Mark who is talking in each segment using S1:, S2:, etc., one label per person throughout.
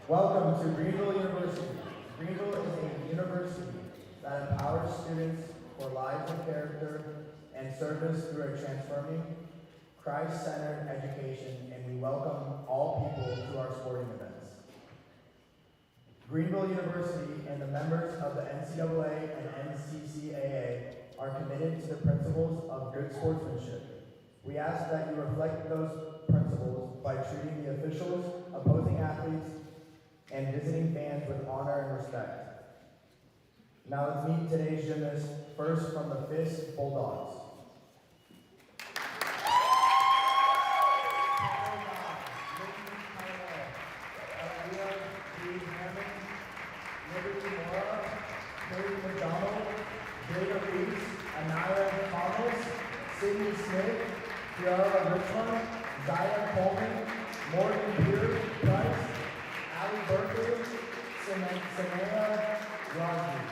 S1: Welcome to Greenville University. Greenville is a university that empowers students for lives of character and service through a transforming, Christ-centered education, and we welcome all people to our sporting events. Greenville University and the members of the NCAA and NCCAA are committed to the principles of good sportsmanship. We ask that you reflect those principles by treating the officials, opposing athletes, and visiting fans with honor and respect. Now let's meet today's gymnasts, first from the Fisk Bulldogs. Sydney Smith, Tiara DeTommaso, Zaya Coleman, Morgan Pierce, Price, Ali Virtius, Samaya Rogers.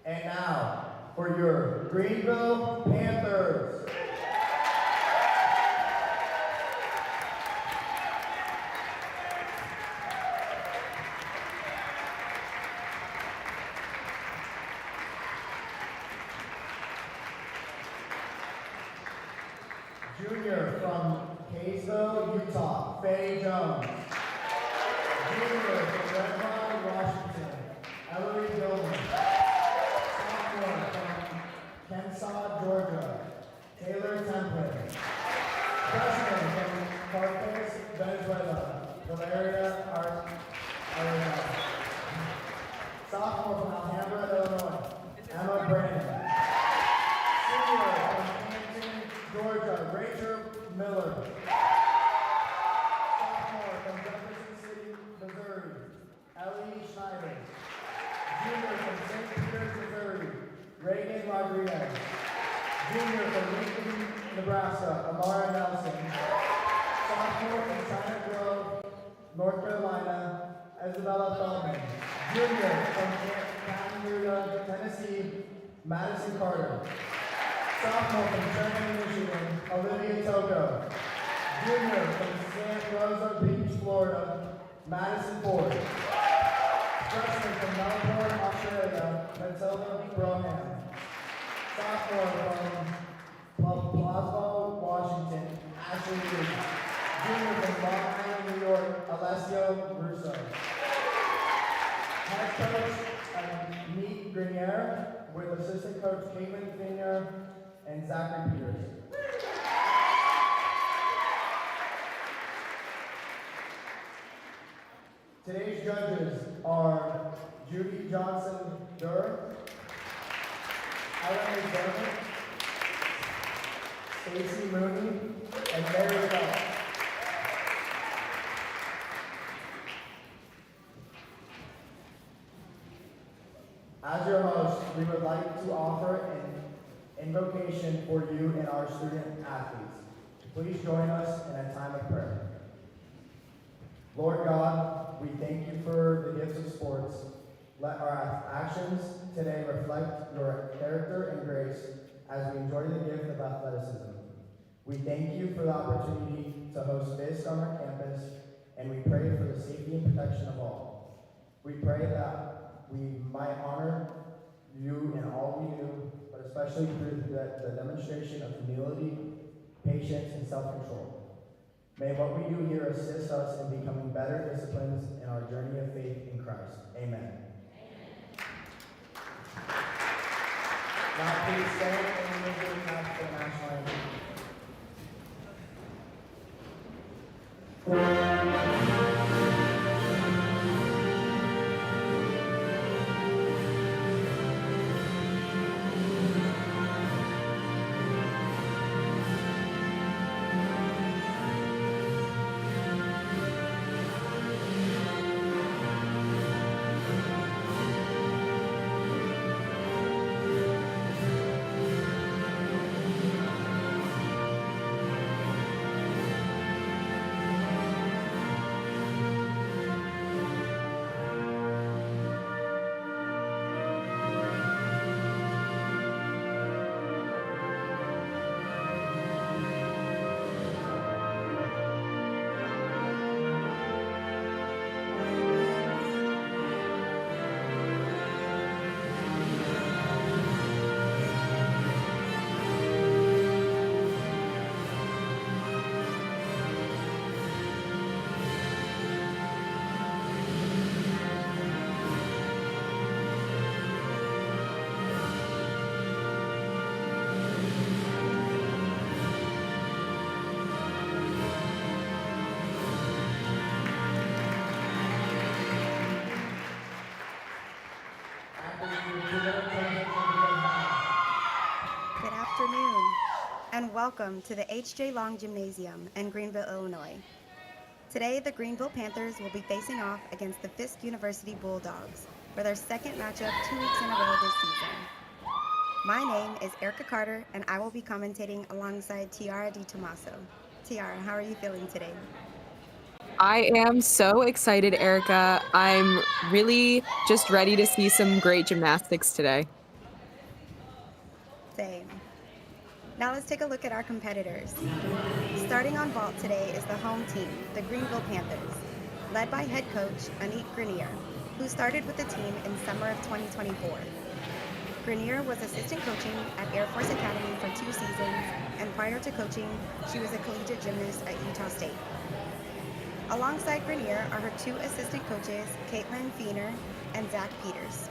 S1: And now, for your Greenville Panthers. Junior from Kaysville, Utah, Faye Jones. Junior from Redmond, Washington, Ellery Gilman. Sophomore from Kensaw, Georgia, Taylor Templin. Freshman from Caracas, Venezuela, Valeria Arena. Sophomore from Alhambra, Illinois, Emma Brandon. Senior from Georgia, Rachel Miller. Sophomore from Jefferson City, Missouri, Ellie Schneider. Junior from St. Peters, Missouri, Reagan Rodriguez. Junior from Lincoln, Nebraska, Amara Nelson. Sophomore from China Grove, North Carolina, Isabella Feldman. Junior from Chattanooga, Tennessee, Madison Carter. Sophomore from Sherman, Michigan, Olivia Toko. Junior from Santa Rosa Beach, Florida, Madison Ford. Freshman from Melbourne, Australia, Matilda Broham. Sophomore from Plaza, Washington, Ashley Lee. Junior from Long Island, New York, Alessio Russo. Head coach, Meet Grenier, with assistant coach Caitlin Finger and Zachary Peters. Today's judges are Judy Johnson Durr, Ellen McDermott, Stacey Mooney, and Mary Bell. As your host, we would like to offer an invocation for you and our student athletes. Please join us in a time of prayer. Lord God, we thank you for the gifts of sports. Let our actions today reflect your character and grace as we enjoy the gift of athleticism. We thank you for the opportunity to host Fisk on our campus, and we pray for the safety and protection of all. We pray that we might honor you in all we do, but especially through the demonstration of humility, patience, and self-control. May what we do here assist us in becoming better disciplines in our journey of faith in Christ. Amen. Now please stand and move to the national anthem.
S2: welcome to the H.J. Long Gymnasium in Greenville, Illinois. Today, the Greenville Panthers will be facing off against the Fisk University Bulldogs for their second matchup 2 weeks in a row this season. My name is Erica Carter, and I will be commentating alongside Tiara DeTommaso. Tiara, how are you feeling today?
S3: I am so excited, Erica. I'm really just ready to see some great gymnastics today.
S2: Same. Now let's take a look at our competitors. Starting on vault today is the home team, the Greenville Panthers, led by head coach Anik Grenier, who started with the team in summer of 2024. Grenier was assistant coaching at Air Force Academy for 2 seasons, and prior to coaching, she was a collegiate gymnast at Utah State. Alongside Grenier are her 2 assistant coaches, Caitlin Feener and Zach Peters.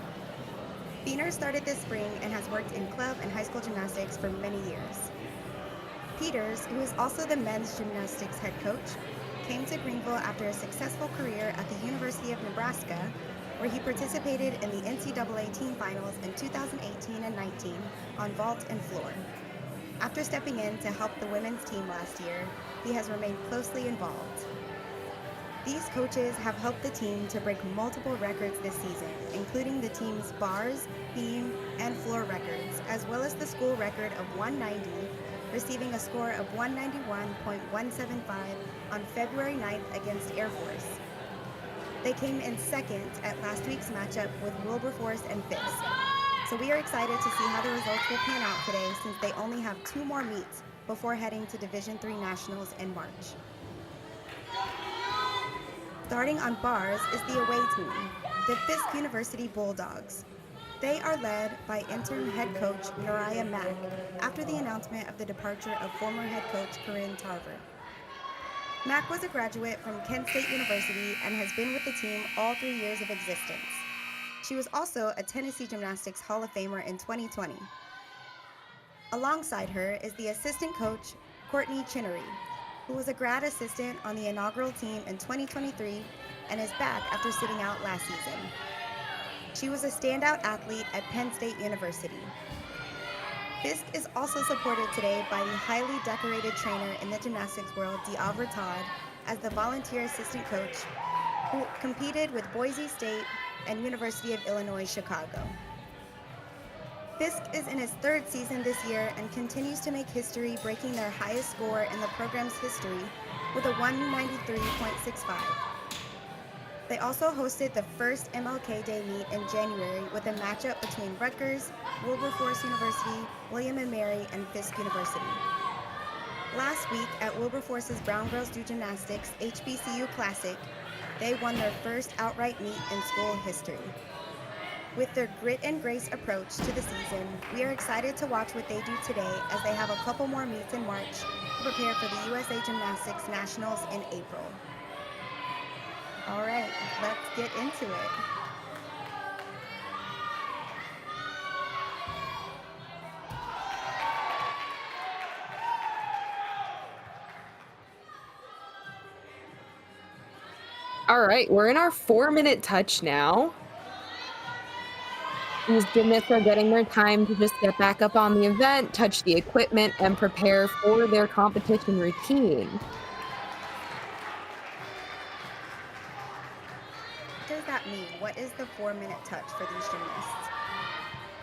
S2: Feener started this spring and has worked in club and high school gymnastics for many years. Peters, who is also the men's gymnastics head coach, came to Greenville after a successful career at the University of Nebraska, where he participated in the NCAA team finals in 2018 and 19 on vault and floor. After stepping in to help the women's team last year, he has remained closely involved. These coaches have helped the team to break multiple records this season, including the team's bars, beam, and floor records, as well as the school record of 190, receiving a score of 191.175 on February 9th against Air Force. They came in second at last week's matchup with Wilberforce and Fisk. So we are excited to see how the results will pan out today, since they only have 2 more meets before heading to Division III Nationals in March. Starting on bars is the away team, the Fisk University Bulldogs. They are led by interim head coach Nariah Mack after the announcement of the departure of former head coach Corinne Tarver. Mack was a graduate from Kent State University and has been with the team all 3 years of existence. She was also a Tennessee Gymnastics Hall of Famer in 2020. Alongside her is the assistant coach Courtney Chinnery, who was a grad assistant on the inaugural team in 2023 and is back after sitting out last season. She was a standout athlete at Penn State University. Fisk is also supported today by the highly decorated trainer in the gymnastics world, D'Avra Todd, as the volunteer assistant coach, who competed with Boise State and University of Illinois Chicago. Fisk is in his 3rd season this year and continues to make history, breaking their highest score in the program's history with a 193.65. They also hosted the first MLK Day meet in January with a matchup between Rutgers, Wilberforce University, William & Mary, and Fisk University. Last week at Wilberforce's Brown Girls Do Gymnastics HBCU Classic, they won their first outright meet in school history. With their grit and grace approach to the season, we are excited to watch what they do today, as they have a couple more meets in March to prepare for the USA Gymnastics Nationals in April. All right, let's get into it.
S3: All right, we're in our 4-minute touch now. These gymnasts are getting their time to just get back up on the event, touch the equipment, and prepare for their competition routine.
S2: What does that mean? What is the 4-minute touch for these gymnasts?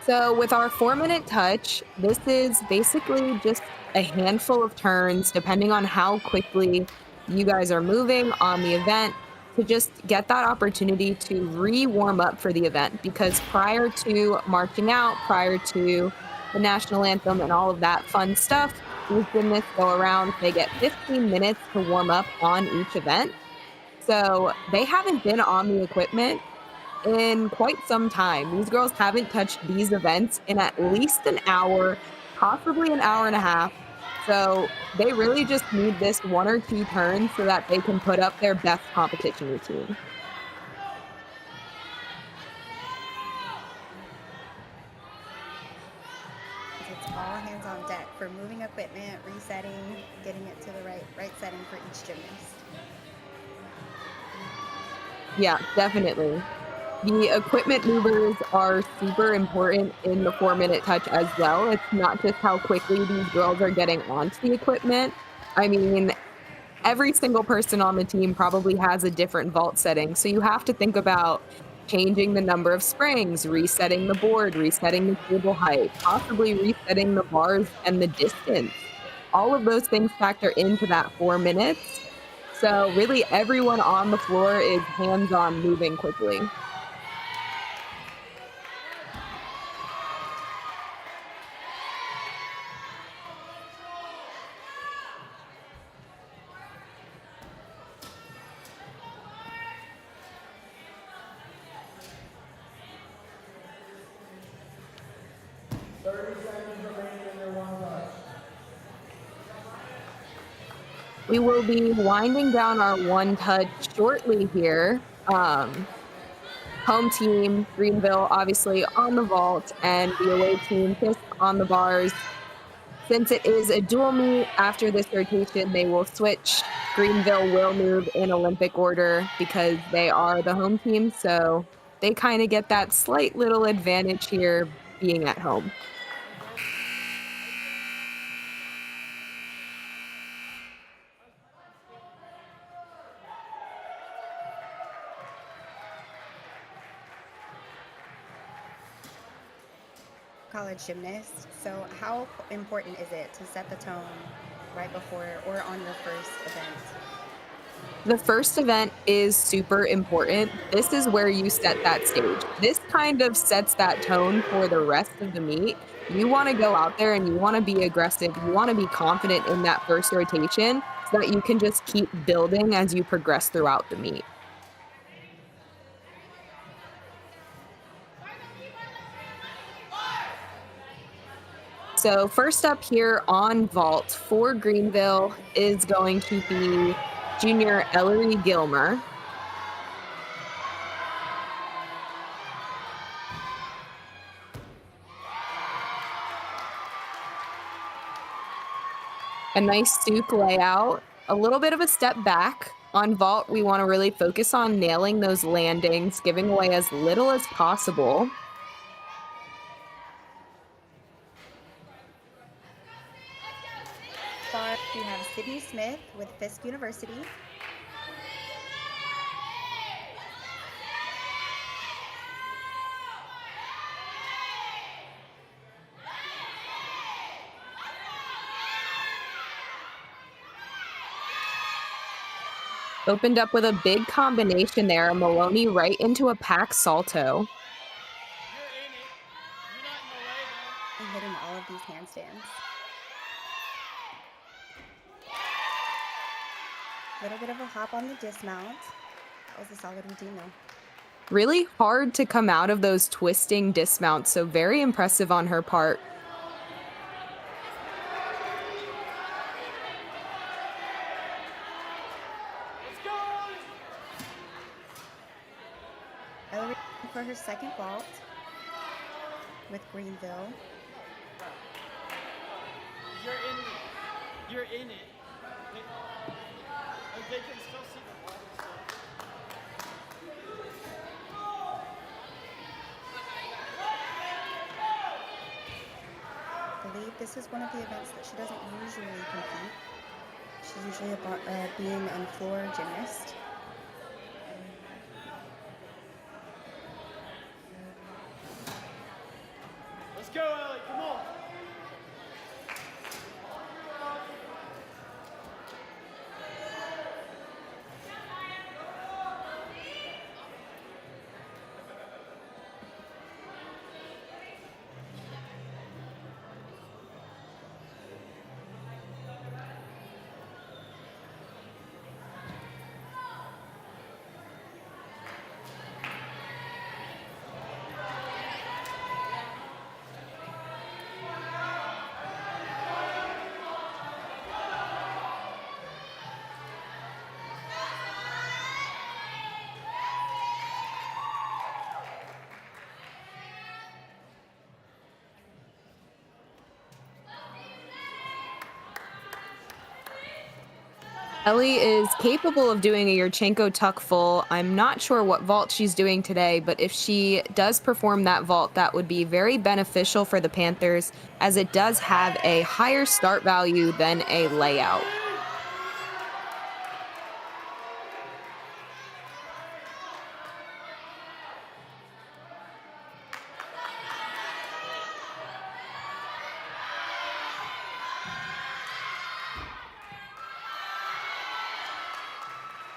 S3: So with our 4-minute touch, this is basically just a handful of turns, depending on how quickly you guys are moving on the event, to just get that opportunity to re-warm up for the event. Because prior to marching out, prior to the national anthem and all of that fun stuff, these gymnasts go around, they get 15 minutes to warm up on each event. So they haven't been on the equipment in quite some time. These girls haven't touched these events in at least an hour, possibly an hour and a half. So they really just need this 1 or 2 turns so that they can put up their best competition routine.
S2: It's all hands on deck for moving equipment, resetting, getting it to the right setting for each gymnast.
S3: Yeah, definitely. The equipment movers are super important in the 4-minute touch as well. It's not just how quickly these girls are getting onto the equipment. I mean, every single person on the team probably has a different vault setting. So you have to think about changing the number of springs, resetting the board, resetting the cable height, possibly resetting the bars and the distance. All of those things factor into that 4 minutes. So really everyone on the floor is hands-on moving quickly. We will be winding down our one touch shortly here. Home team, Greenville, obviously on the vault, and the away team, Fisk, on the bars. Since it is a dual meet, after this rotation, they will switch. Greenville will move in Olympic order because they are the home team, so they kind of get that slight little advantage here being at home.
S2: College gymnast. So how important is it to set the tone right before or on your first event?
S3: The first event is super important. This is where you set that stage. This kind of sets that tone for the rest of the meet. You want to go out there and you want to be aggressive. You want to be confident in that first rotation so that you can just keep building as you progress throughout the meet. So first up here on vault for Greenville is going to be junior Ellery Gilmer. A nice stoop layout, a little bit of a step back. On vault, we want to really focus on nailing those landings, giving away as little as possible.
S2: Start, we have Sydney Smith with Fisk University.
S3: Opened up with a big combination there. Maloney right into a pack salto.
S2: And hitting all of these handstands. A little bit of a hop on the dismount. That was a solid routine though.
S3: Really hard to come out of those twisting dismounts, so very impressive on her part.
S2: Ellery for her second vault with Greenville.
S4: You're in it. They can still see the ball.
S2: I believe this is one of the events that she doesn't usually compete. She's usually a beam and floor gymnast.
S4: Let's go, Ellie. Come on.
S3: Ellie is capable of doing a Yurchenko tuck full. I'm not sure what vault she's doing today, but if she does perform that vault, that would be very beneficial for the Panthers, as it does have a higher start value than a layout.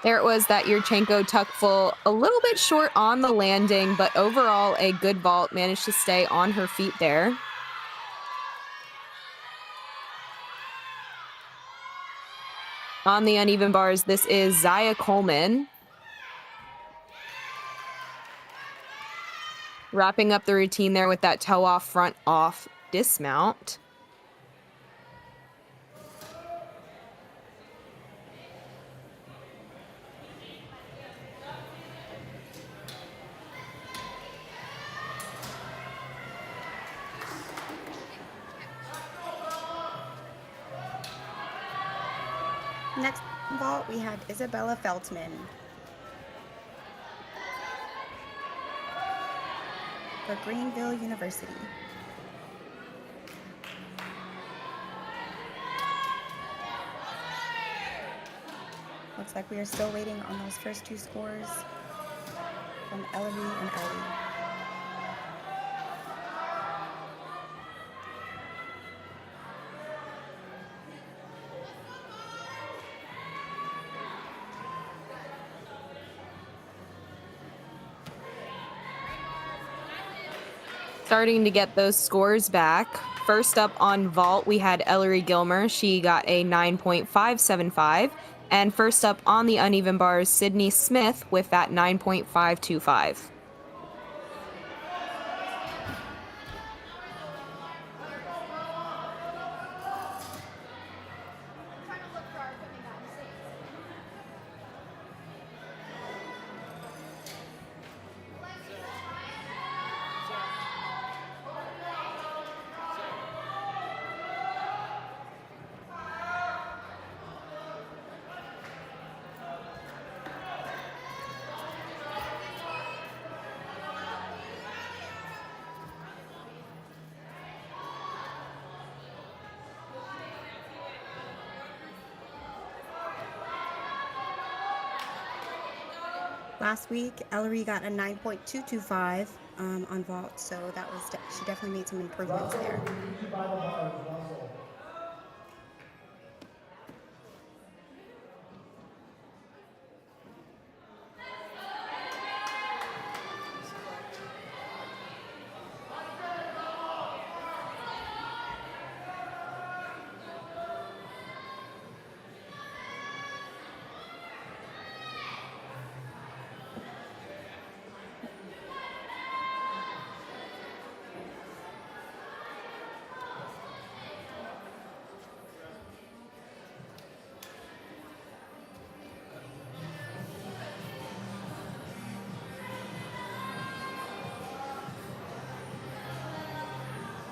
S3: There it was, that Yurchenko tuck full, a little bit short on the landing, but overall a good vault, managed to stay on her feet there. On the uneven bars, this is Zaya Coleman. Wrapping up the routine there with that toe off, front off dismount.
S2: Next vault, we had Isabella Feltman for Greenville University. Looks like we are still waiting on those first two scores from Ellery and Ellie.
S3: Starting to get those scores back. First up on vault, we had Ellery Gilmer. She got a 9.575. And first up on the uneven bars, Sydney Smith with that 9.525.
S2: Last week, Ellery got a 9.225 on vault, so that was she definitely made some improvements there.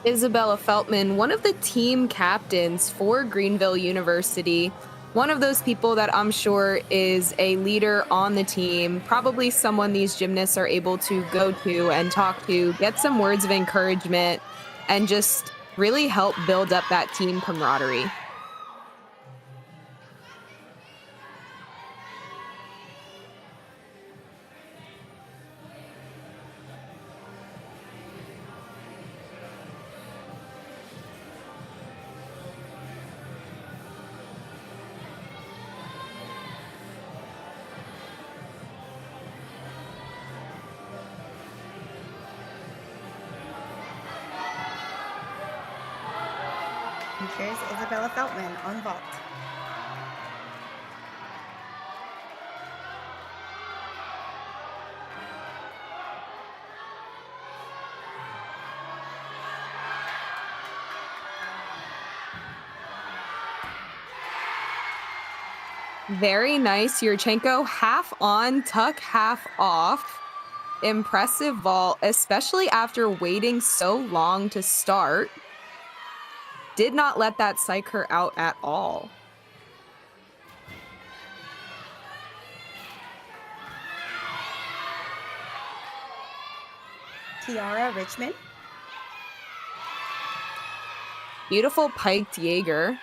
S3: Isabella Feltman, one of the team captains for Greenville University, one of those people that I'm sure is a leader on the team, probably someone these gymnasts are able to go to and talk to, get some words of encouragement, and just really help build up that team camaraderie.
S2: And here's Isabella Feltman on vault.
S3: Very nice Yurchenko, half on, tuck half off. Impressive vault, especially after waiting so long to start. Did not let that psych her out at all.
S2: Tiara Richmond,
S3: Beautiful piked Jaeger.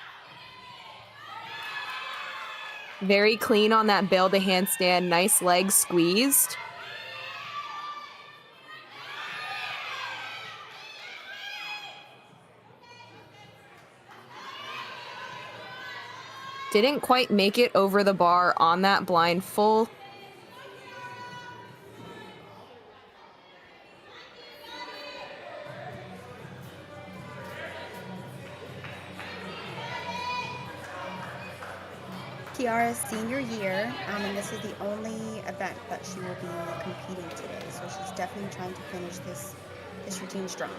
S3: Very clean on that bail to handstand. Nice leg squeezed. Didn't quite make it over the bar on that blind full.
S2: Tiara's senior year, and this is the only event that she will be competing today. So she's definitely trying to finish this routine strong.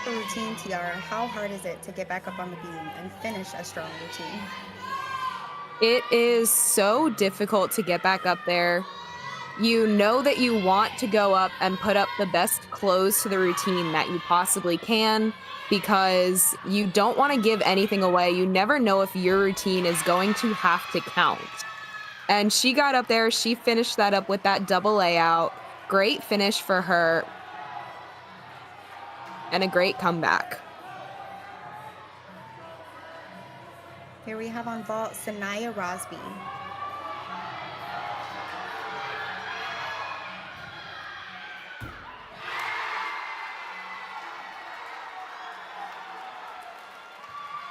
S2: Routine, Tiara, how hard is it to get back up on the beam and finish a strong routine?
S3: It is so difficult to get back up there. You know that you want to go up and put up the best close to the routine that you possibly can because you don't want to give anything away. You never know if your routine is going to have to count. And she got up there. She finished that up with that double layout. Great finish for her. And a great comeback.
S2: Here we have on vault Sanaya Rosby.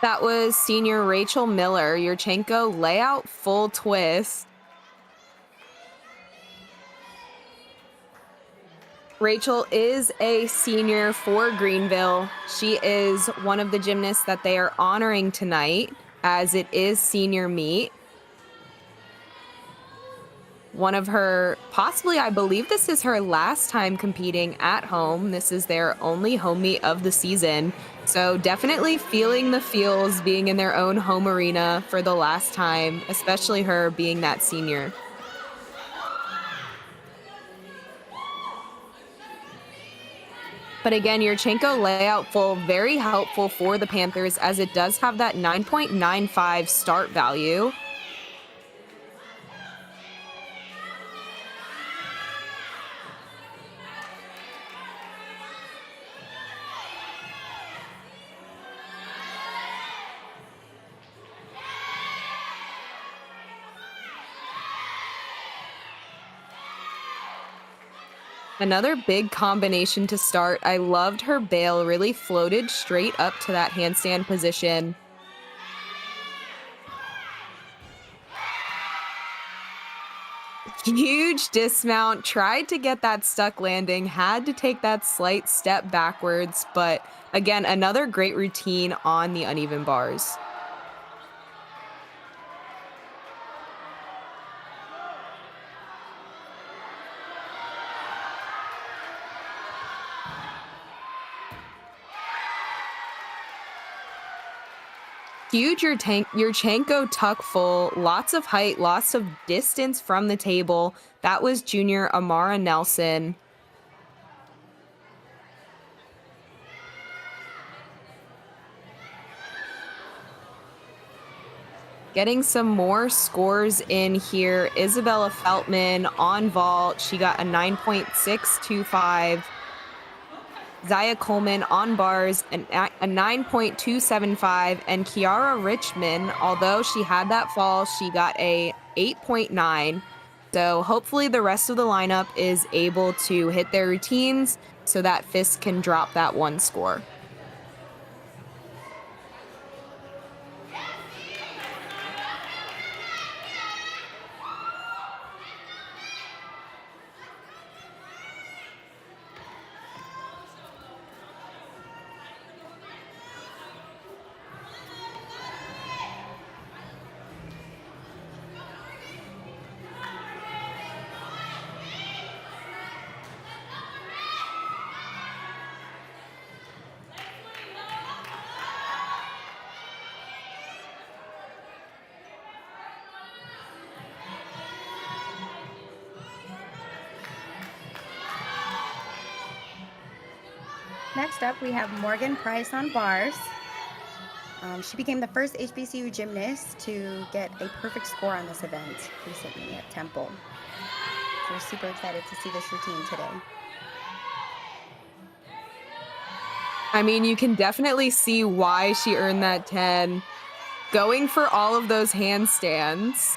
S3: That was senior Rachel Miller. Yurchenko layout full twist. Rachel is a senior for Greenville. She is one of the gymnasts that they are honoring tonight as it is senior meet. One of her, possibly, I believe this is her last time competing at home. This is their only home meet of the season. So definitely feeling the feels being in their own home arena for the last time, especially her being that senior. But again, Yurchenko layout full, very helpful for the Panthers as it does have that 9.95 start value. Another big combination to start. I loved her bail, really floated straight up to that handstand position. Huge dismount, tried to get that stuck landing, had to take that slight step backwards, but again, another great routine on the uneven bars. Huge Yurchenko tuck full, lots of height, lots of distance from the table. That was junior Amara Nelson. Getting some more scores in here. Isabella Feltman on vault. She got a 9.625. Zaya Coleman on bars, a 9.275, and Kiara Richmond, although she had that fall, she got a 8.9. So hopefully the rest of the lineup is able to hit their routines so that Fisk can drop that one score.
S2: Next up, we have Morgan Price on bars. She became the first HBCU gymnast to get a perfect score on this event recently at Temple. So we're super excited to see this routine today.
S3: I mean, you can definitely see why she earned that 10. Going for all of those handstands.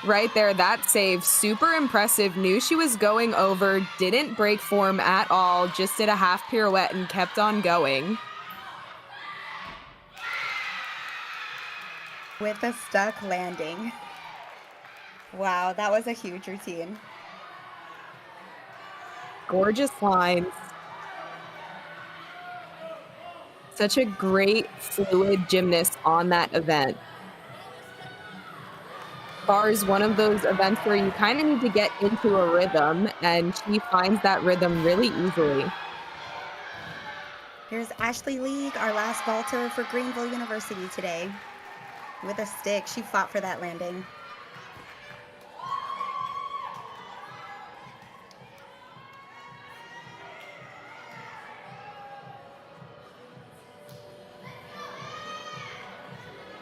S3: Right there, that save, super impressive. Knew she was going over, didn't break form at all, just did a half pirouette and kept on going.
S2: With a stuck landing. Wow, that was a huge routine.
S3: Gorgeous lines. Such a great fluid gymnast on that event. Bars, one of those events where you kind of need to get into a rhythm, and she finds that rhythm really easily.
S2: Here's Ashley League, our last vaulter for Greenville University today. With a stick, she fought for that landing.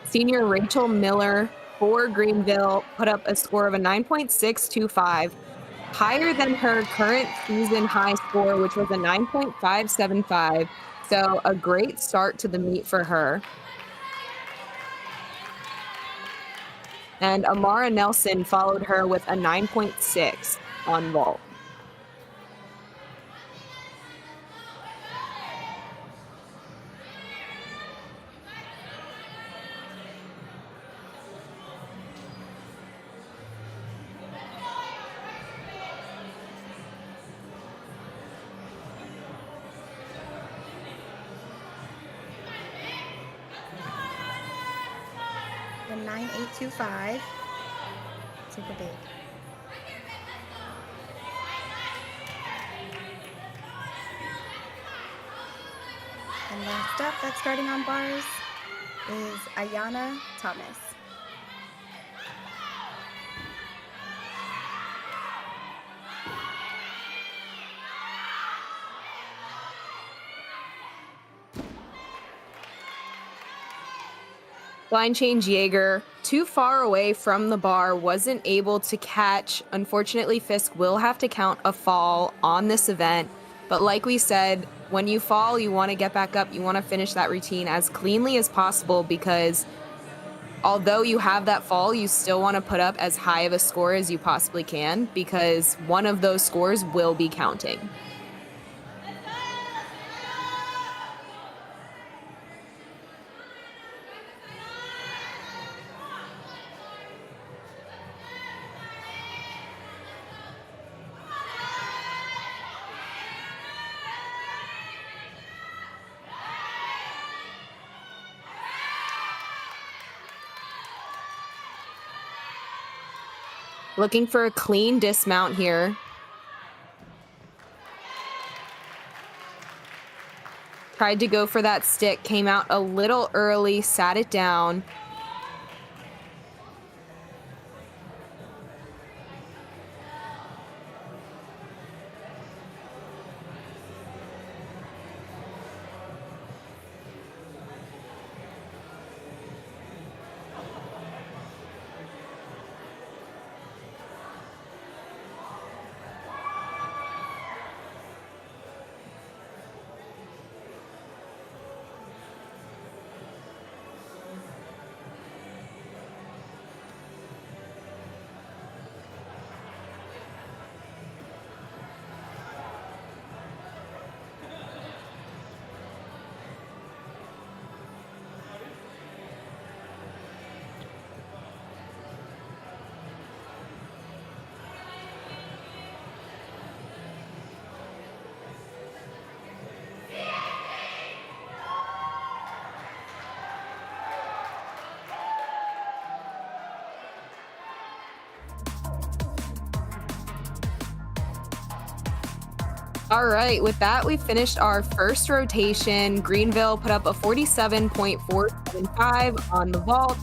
S3: Senior Rachel Miller for Greenville put up a score of a 9.625, higher than her current season high score, which was a 9.575. So a great start to the meet for her. And Amara Nelson followed her with a 9.6 on vault.
S2: The 9.825. Super big. And last up, that's starting on bars, is Ayana Thomas.
S3: Blind change Jaeger, too far away from the bar, wasn't able to catch. Unfortunately, Fisk will have to count a fall on this event. But like we said, when you fall, you want to get back up. You want to finish that routine as cleanly as possible, because although you have that fall, you still want to put up as high of a score as you possibly can, because one of those scores will be counting. Looking for a clean dismount here. Tried to go for that stick, came out a little early, sat it down. All right, with that, we finished our first rotation. Greenville put up a 47.475 on the vault.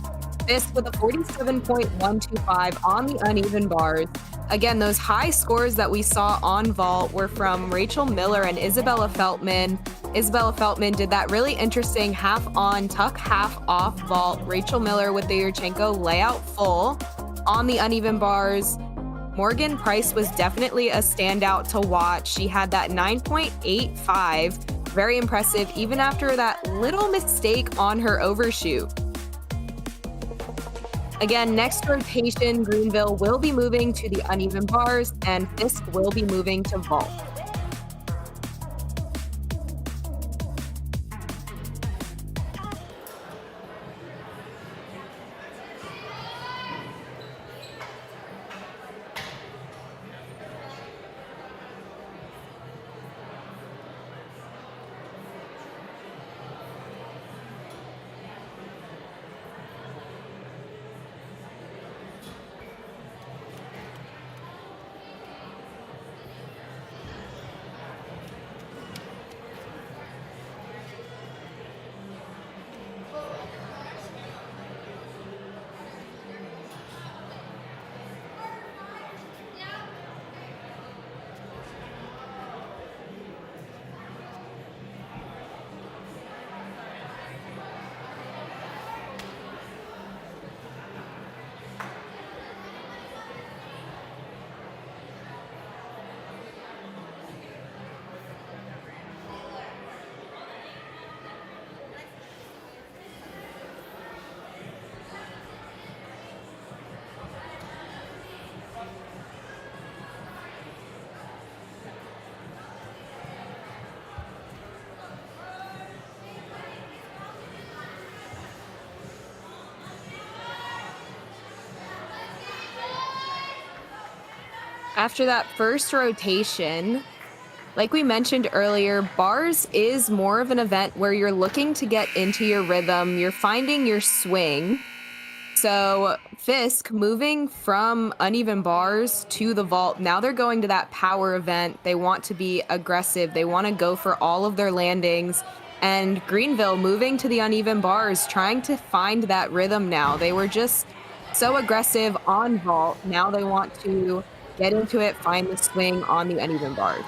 S3: Fisk with a 47.125 on the uneven bars. Again, those high scores that we saw on vault were from Rachel Miller and Isabella Feltman. Isabella Feltman did that really interesting half on, tuck, half off vault. Rachel Miller with the Yurchenko layout full on the uneven bars. Morgan Price was definitely a standout to watch. She had that 9.85, very impressive, even after that little mistake on her overshoot. Again, next rotation, Greenville will be moving to the uneven bars and Fisk will be moving to vault. After that first rotation, like we mentioned earlier, bars is more of an event where you're looking to get into your rhythm, you're finding your swing. So Fisk moving from uneven bars to the vault, now they're going to that power event. They want to be aggressive. They want to go for all of their landings. And Greenville moving to the uneven bars, trying to find that rhythm now. They were just so aggressive on vault. Now they want to get into it, find the swing on the uneven bars.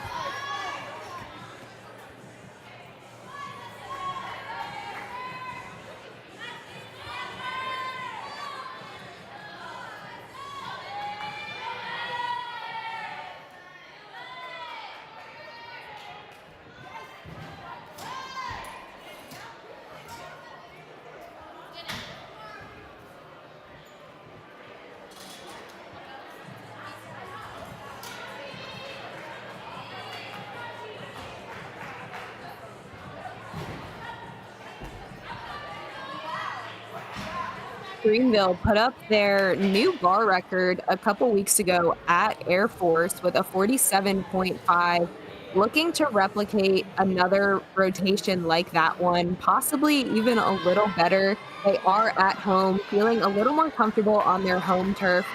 S3: Greenville put up their new bar record a couple weeks ago at Air Force with a 47.5, looking to replicate another rotation like that one, possibly even a little better. They are at home, feeling a little more comfortable on their home turf,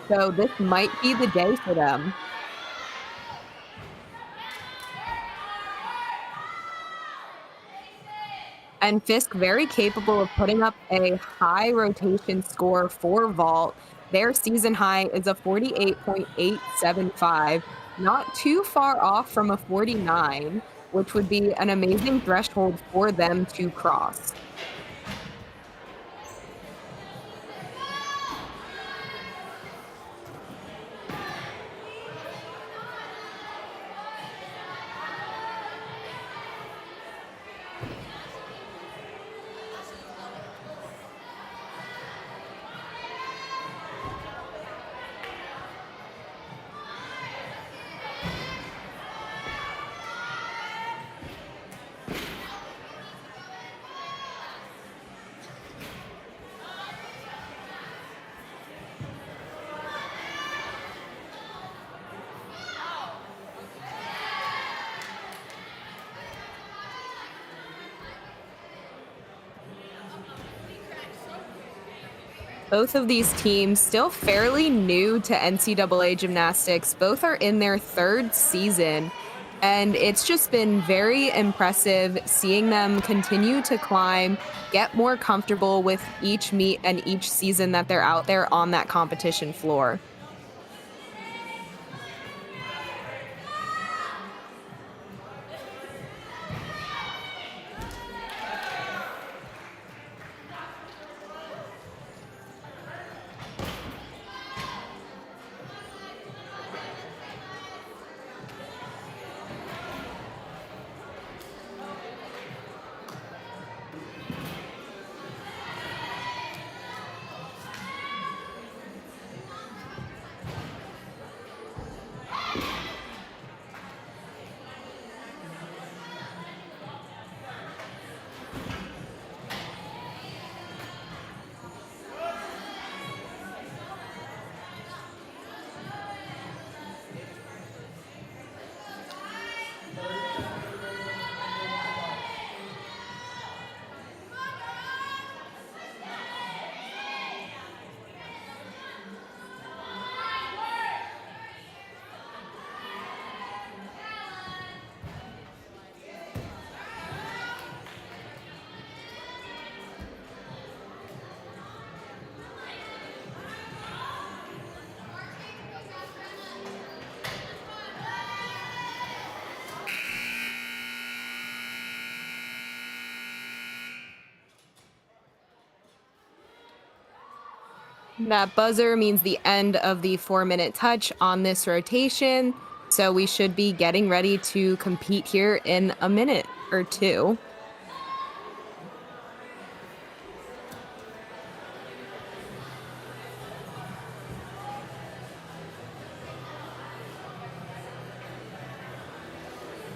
S3: so this might be the day for them. And Fisk very capable of putting up a high rotation score for vault. Their season high is a 48.875, not too far off from a 49, which would be an amazing threshold for them to cross. Both of these teams still fairly new to NCAA gymnastics. Both are in their third season, and it's just been very impressive seeing them continue to climb, get more comfortable with each meet and each season that they're out there on that competition floor. That buzzer means the end of the 4-minute touch on this rotation. So we should be getting ready to compete here in a minute or two.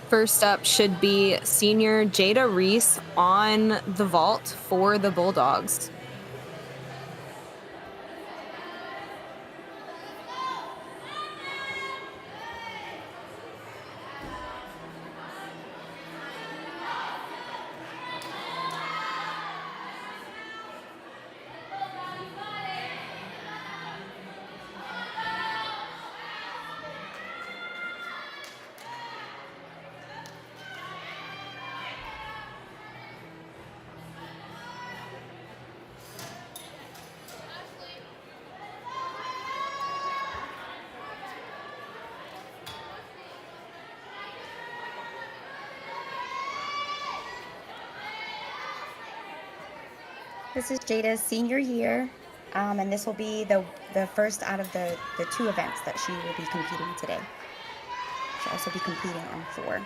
S3: First up should be senior Jada Reese on the vault for the Bulldogs.
S2: This is Jada's senior year, and this will be the first out of the 2 events that she will be competing today. She'll also be competing on 4.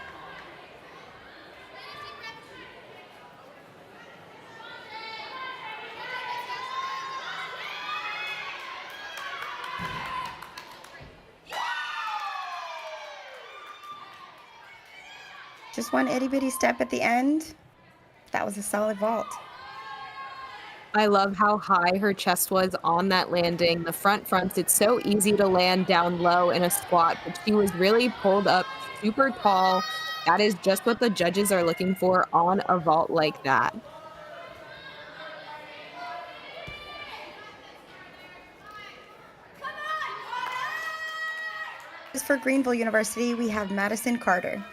S2: Just one itty bitty step at the end. That was a solid vault.
S3: I love how high her chest was on that landing. The fronts, it's so easy to land down low in a squat, but she was really pulled up super tall. That is just what the judges are looking for on a vault like that.
S2: Just for Greenville University, we have Madison Carter.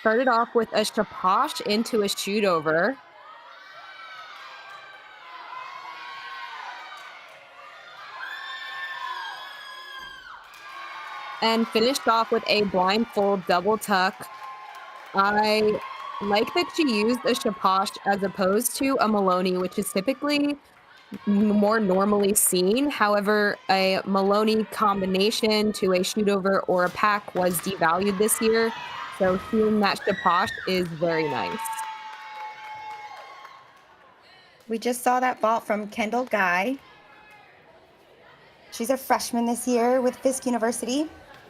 S3: Started off with a shaposh into a shoot over. And finished off with a blindfold double tuck. I like that she used a shaposh as opposed to a Maloney, which is typically more normally seen. However, a Maloney combination to a shoot over or a pack was devalued this year. So seeing that shaposh is very nice.
S2: We just saw that vault from Kendall Guy. She's a freshman this year with Fisk University,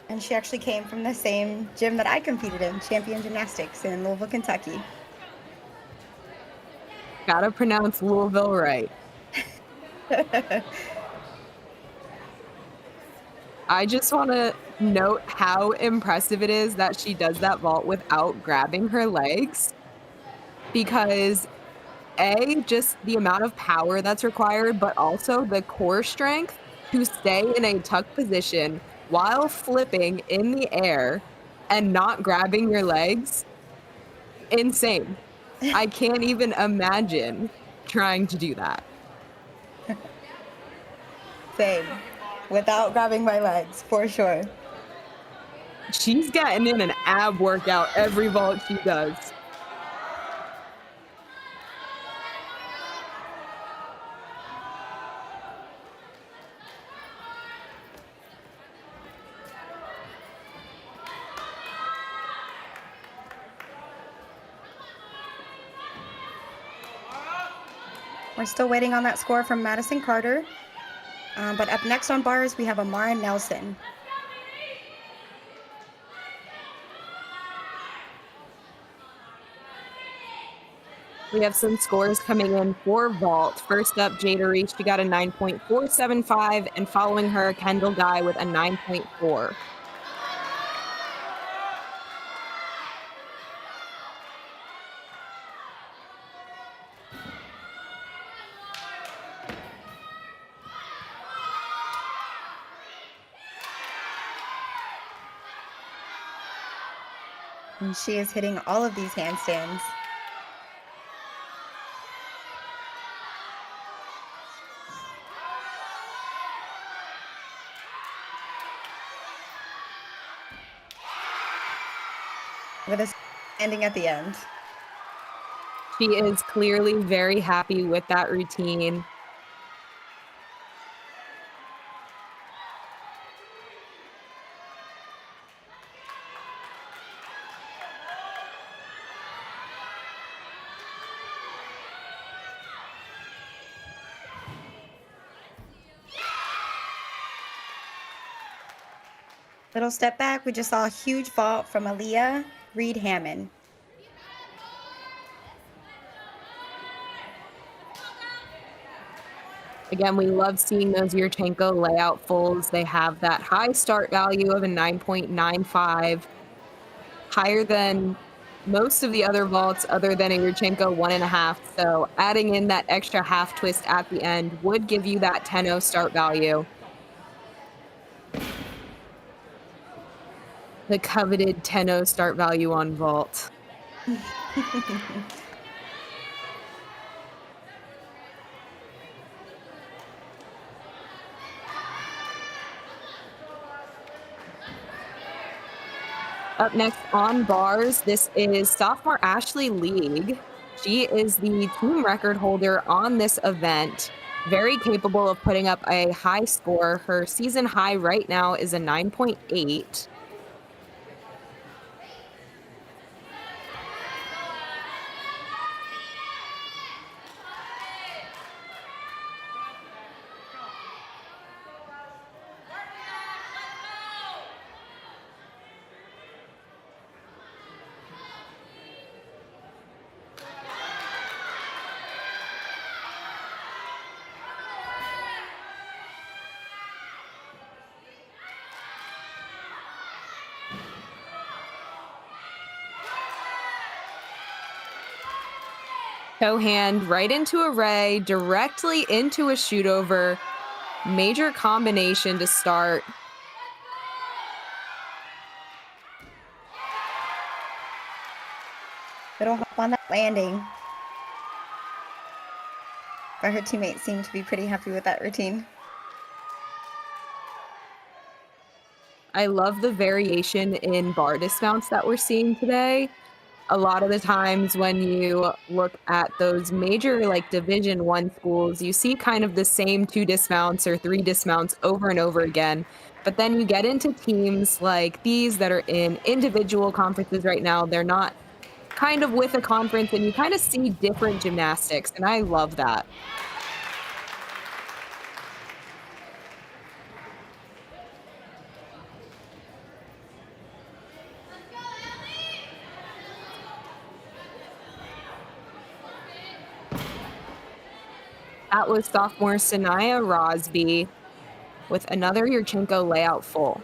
S2: and she actually came from the same gym that I competed in, Champion Gymnastics in Louisville, Kentucky.
S3: Gotta pronounce Louisville right. I just want to note how impressive it is that she does that vault without grabbing her legs, because just the amount of power that's required, but also the core strength to stay in a tuck position while flipping in the air and not grabbing your legs. Insane. I can't even imagine trying to do that.
S2: Same. Without grabbing my legs, for sure.
S3: She's getting in an ab workout every vault she does.
S2: We're still waiting on that score from Madison Carter. But up next on bars, we have Amara Nelson.
S3: We have some scores coming in for vault. First up, Jada Reese, she got a 9.475, and following her, Kendall Guy with a 9.4.
S2: And she is hitting all of these handstands. With a landing at the end.
S3: She is clearly very happy with that routine.
S2: Little step back, we just saw a huge vault from Aaliyah Reed Hammond.
S3: Again, we love seeing those Yurchenko layout fulls. They have that high start value of a 9.95, higher than most of the other vaults other than a Yurchenko 1.5. So adding in that extra half twist at the end would give you that 10.0 start value. The coveted 10.0 start value on vault. Up next on bars, this is sophomore Ashley League. She is the team record holder on this event. Very capable of putting up a high score. Her season high right now is a 9.8. Toe hand right into a ray, directly into a shoot over. Major combination to start.
S2: Little hop on that landing. But her teammates seem to be pretty happy with that routine.
S3: I love the variation in bar dismounts that we're seeing today. A lot of the times when you look at those major like Division I schools, you see kind of the same 2 dismounts or 3 dismounts over and over again. But then you get into teams like these that are in individual conferences right now. They're not kind of with a conference, and you kind of see different gymnastics, and I love that. That was sophomore Sanaya Rosby with another Yurchenko layout full.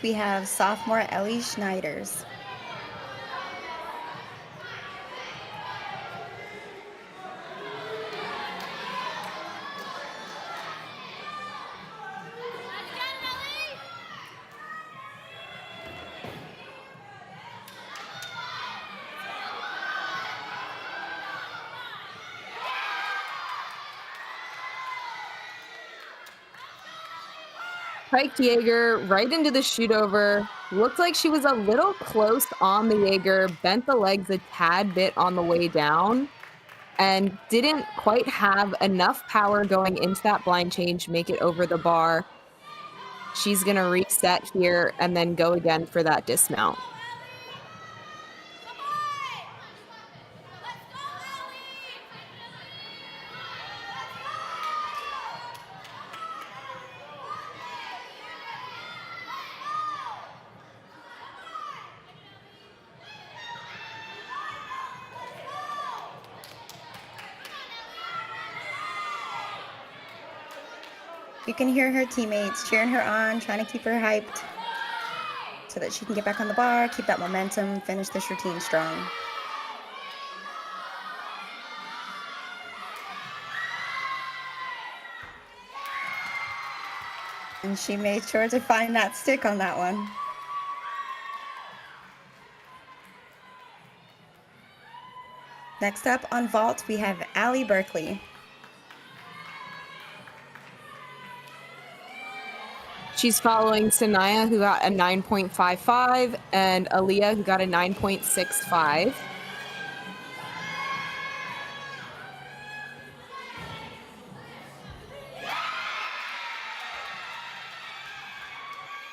S2: We have sophomore Ellie Schneiders.
S3: Pike Jaeger right into the shoot over. Looked like she was a little close on the Jaeger, bent the legs a tad bit on the way down, and didn't quite have enough power going into that blind change to make it over the bar. She's going to reset here and then go again for that dismount.
S2: You can hear her teammates cheering her on, trying to keep her hyped so that she can get back on the bar, keep that momentum, finish this routine strong. And she made sure to find that stick on that one. Next up on vault, we have Allie Berkeley.
S3: She's following Sanaya, who got a 9.55, and Aaliyah, who got a 9.65.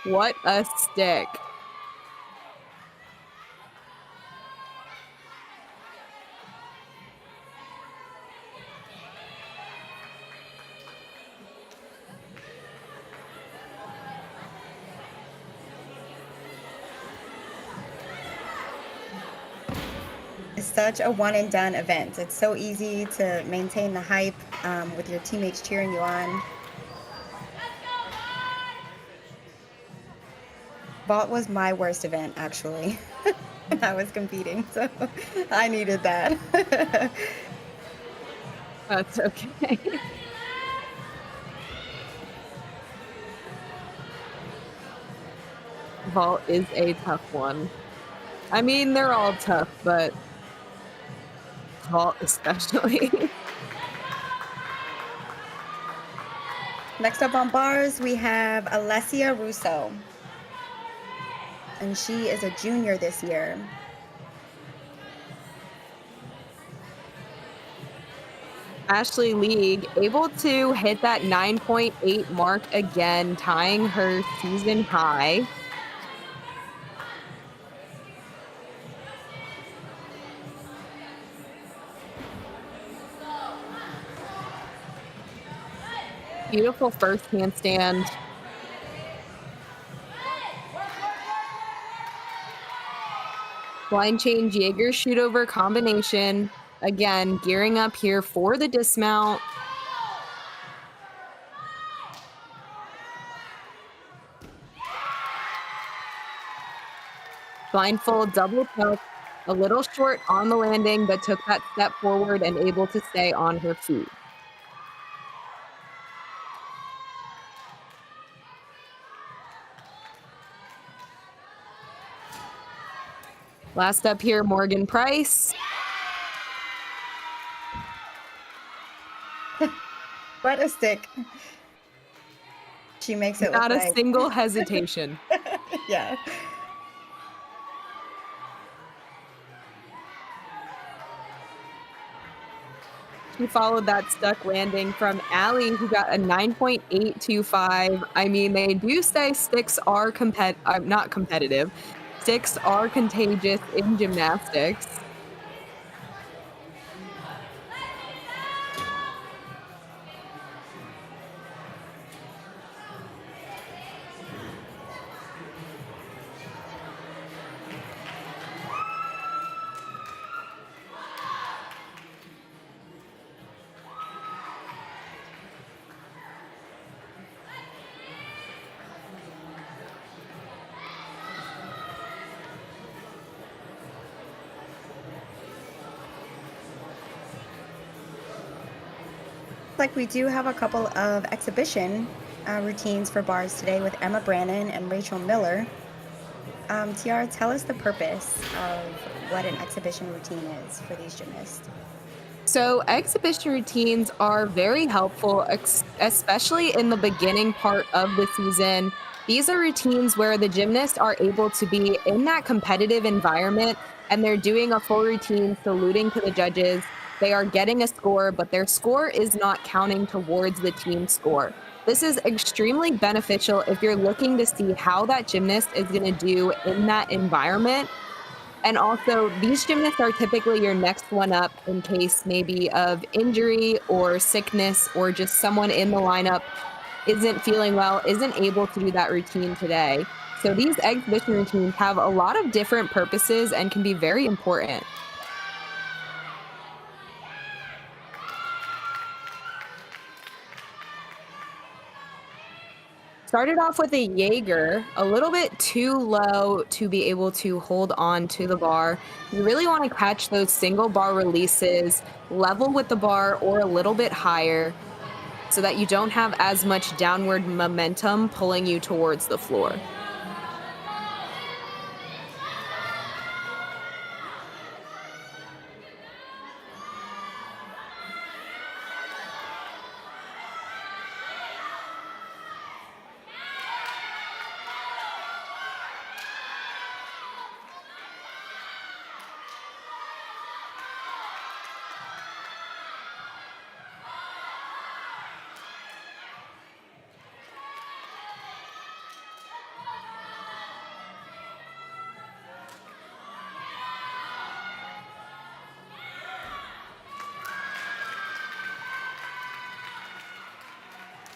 S3: What a stick.
S2: It's such a one and done event. It's so easy to maintain the hype with your teammates cheering you on. Vault was my worst event, actually. When I was competing, so I needed that.
S3: That's okay. Vault is a tough one. I mean, they're all tough, but vault especially.
S2: Next up on bars, we have Alessia Russo. And she is a junior this year.
S3: Ashley League able to hit that 9.8 mark again, tying her season high. Beautiful first handstand. Blind change Jaeger shoot over combination. Again, gearing up here for the dismount. Blindfold double tuck, a little short on the landing, but took that step forward and able to stay on her feet. Last up here, Morgan Price.
S2: What a stick. She makes it
S3: Not
S2: look
S3: a
S2: like...
S3: single hesitation.
S2: Yeah.
S3: She followed that stuck landing from Allie, who got a 9.825. I mean, they do say sticks are not competitive. Sticks are contagious in gymnastics.
S2: Like we do have a couple of exhibition routines for bars today with Emma Brannon and Rachel Miller. Tiara, tell us the purpose of what an exhibition routine is for these gymnasts.
S3: So exhibition routines are very helpful, especially in the beginning part of the season. These are routines where the gymnasts are able to be in that competitive environment and they're doing a full routine, saluting to the judges. They are getting a score, but their score is not counting towards the team score. This is extremely beneficial if you're looking to see how that gymnast is going to do in that environment. And also, these gymnasts are typically your next one up in case maybe of injury or sickness, or just someone in the lineup isn't feeling well, isn't able to do that routine today. So these exhibition routines have a lot of different purposes and can be very important. Started off with a Jaeger, a little bit too low to be able to hold on to the bar. You really want to catch those single bar releases, level with the bar or a little bit higher so that you don't have as much downward momentum pulling you towards the floor.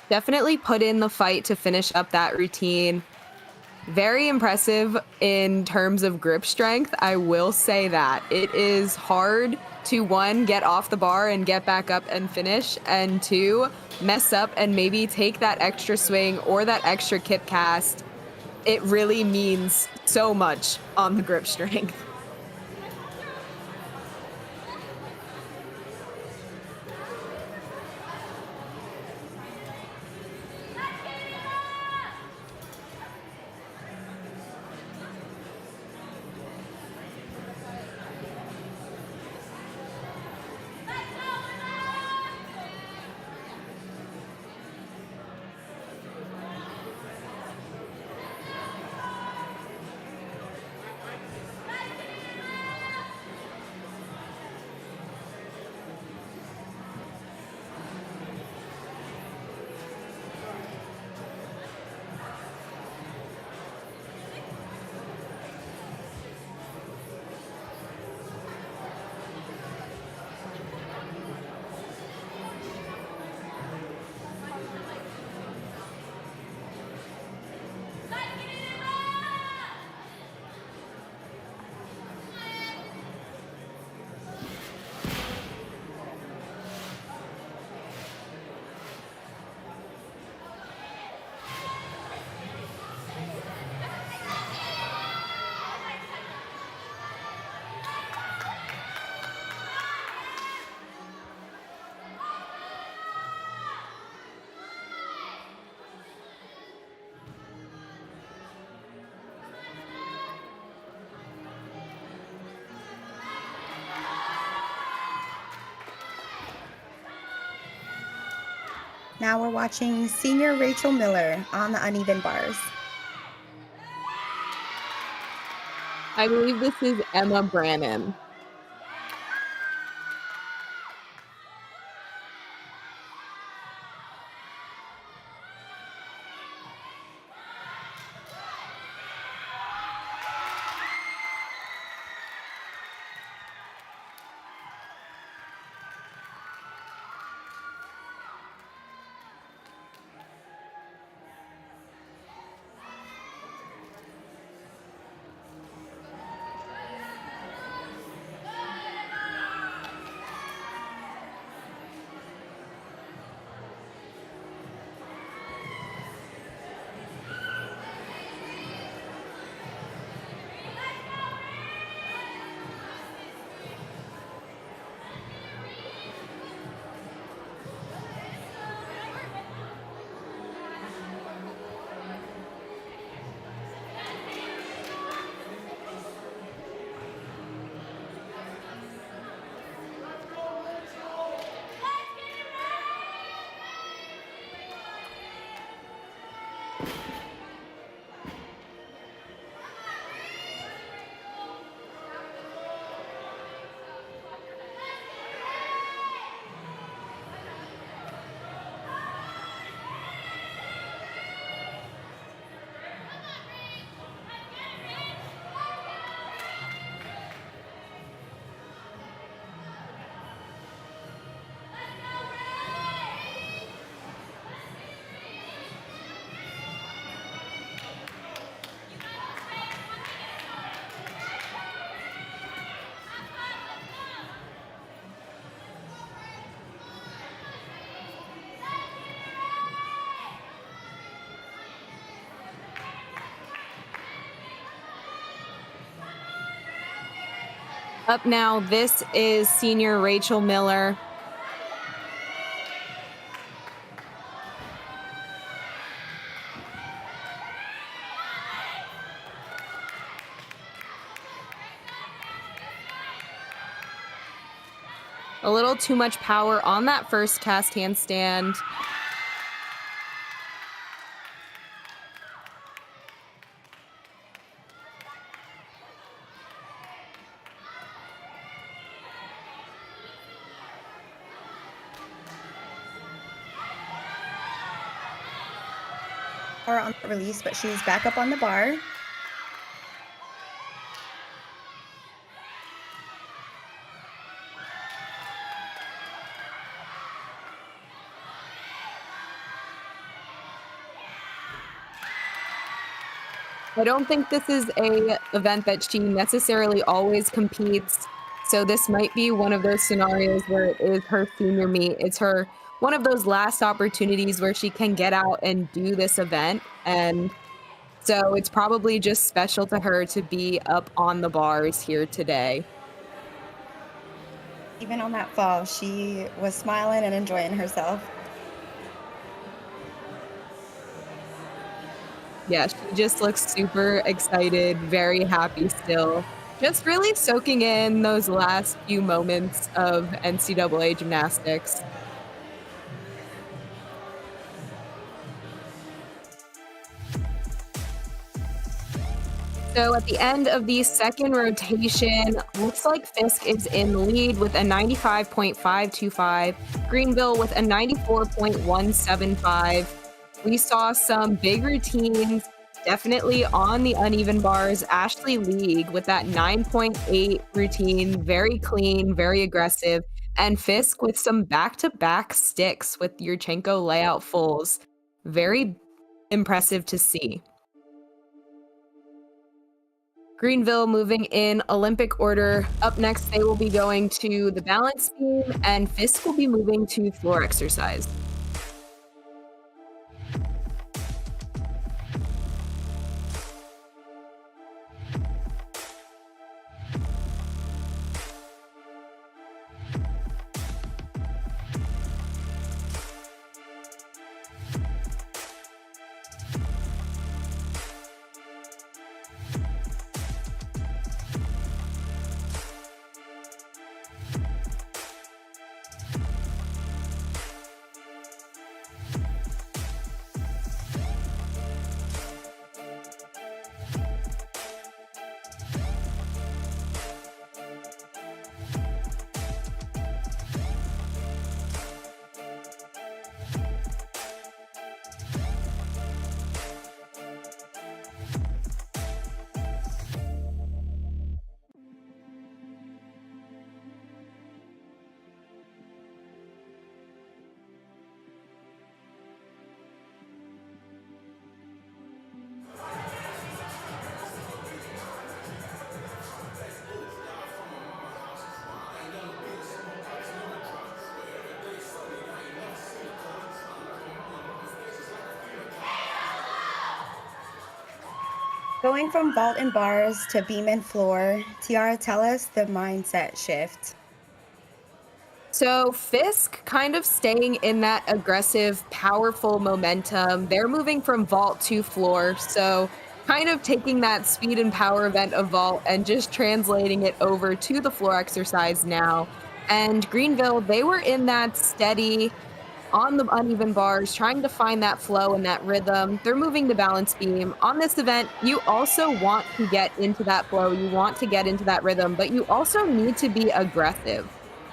S3: Definitely put in the fight to finish up that routine. Very impressive in terms of grip strength. I will say that it is hard to, one, get off the bar and get back up and finish, and two, mess up and maybe take that extra swing or that extra kip cast. It really means so much on the grip strength.
S2: Now we're watching senior Rachel Miller on the uneven bars.
S3: I believe this is Emma Brannan. Up now, this is senior Rachel Miller. A little too much power on that first cast handstand.
S2: Or on the release, but she's back up on the bar.
S3: I don't think this is a event that she necessarily always competes. So this might be one of those scenarios where it is her senior meet. It's her one of those last opportunities where she can get out and do this event. And so it's probably just special to her to be up on the bars here today.
S2: Even on that fall, she was smiling and enjoying herself.
S3: Yeah, she just looks super excited, very happy still. Just really soaking in those last few moments of NCAA gymnastics. So at the end of the second rotation, looks like Fisk is in the lead with a 95.525, Greenville with a 94.175. We saw some big routines, definitely on the uneven bars. Ashley League with that 9.8 routine, very clean, very aggressive. And Fisk with some back-to-back sticks with Yurchenko layout fulls. Very impressive to see. Greenville moving in Olympic order. Up next, they will be going to the balance beam, and Fisk will be moving to floor exercise.
S2: Going from vault and bars to beam and floor, Tiara, tell us the mindset shift.
S3: So Fisk kind of staying in that aggressive, powerful momentum. They're moving from vault to floor. So kind of taking that speed and power event of vault and just translating it over to the floor exercise now. And Greenville, they were in that steady, on the uneven bars, trying to find that flow and that rhythm. They're moving the balance beam. On this event, you also want to get into that flow. You want to get into that rhythm, but you also need to be aggressive.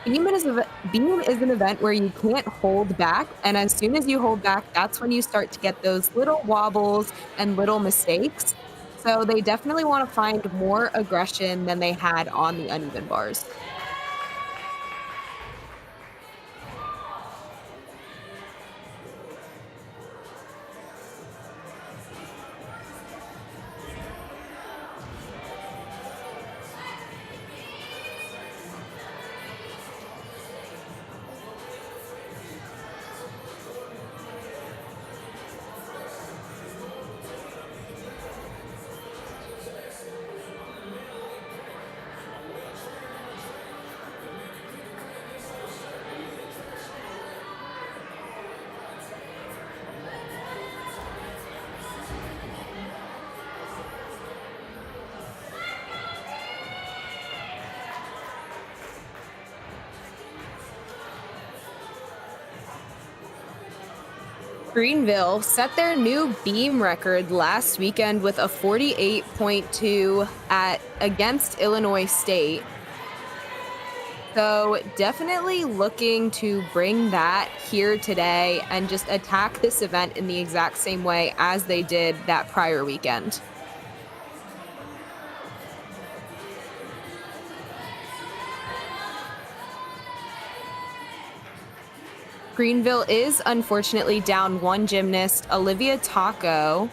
S3: Beam is an event where you can't hold back, and as soon as you hold back, that's when you start to get those little wobbles and little mistakes. So they definitely want to find more aggression than they had on the uneven bars. Greenville set their new beam record last weekend with a 48.2 against Illinois State. So definitely looking to bring that here today and just attack this event in the exact same way as they did that prior weekend. Greenville is unfortunately down one gymnast, Olivia Taco.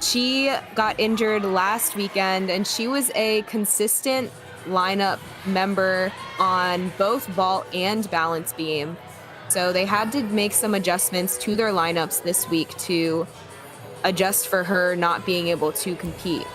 S3: She got injured last weekend, and she was a consistent lineup member on both vault and balance beam. So they had to make some adjustments to their lineups this week to adjust for her not being able to compete.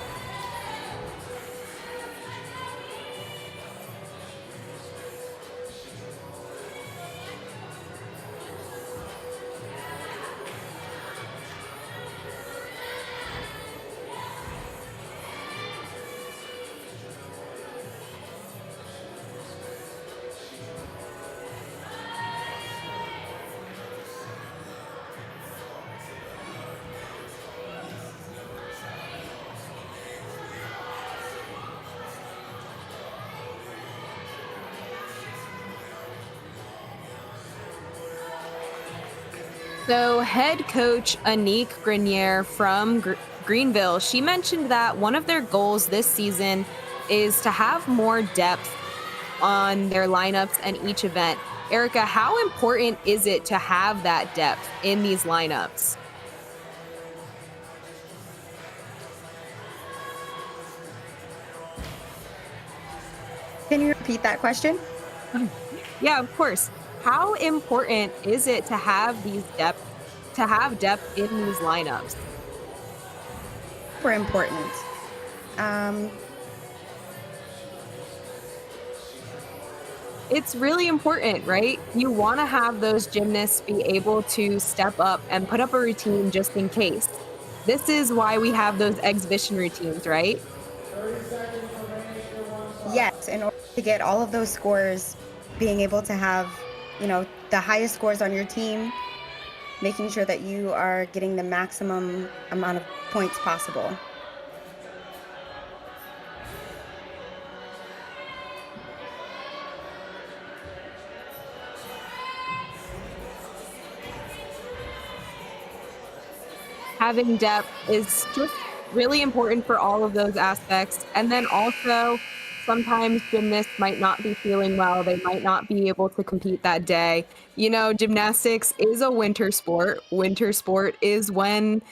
S3: So head coach Anique Grenier from Greenville, she mentioned that one of their goals this season is to have more depth on their lineups and each event. Erica, how important is it to have that depth in these lineups?
S2: Can you repeat that question?
S3: Yeah, of course. How important is it to have depth in these lineups?
S2: Super important.
S3: It's really important, right? You want to have those gymnasts be able to step up and put up a routine just in case. This is why we have those exhibition routines, right?
S1: 30 seconds remaining for one shot.
S2: Yes, in order to get all of those scores, being able to have, the highest scores on your team, making sure that you are getting the maximum amount of points possible.
S3: Having depth is just really important for all of those aspects. And then also, sometimes gymnasts might not be feeling well. They might not be able to compete that day. Gymnastics is a winter sport. Winter sport is when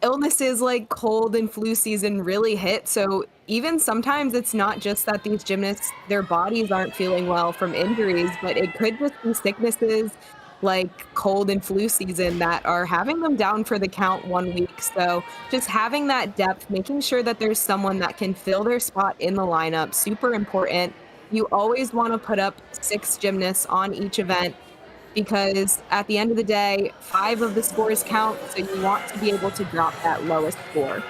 S3: illnesses like cold and flu season really hit. So even sometimes it's not just that these gymnasts, their bodies aren't feeling well from injuries, but it could just be sicknesses like cold and flu season that are having them down for the count 1 week. So just having that depth, making sure that there's someone that can fill their spot in the lineup, super important. You always want to put up 6 gymnasts on each event because at the end of the day, 5 of the scores count, so you want to be able to drop that lowest score.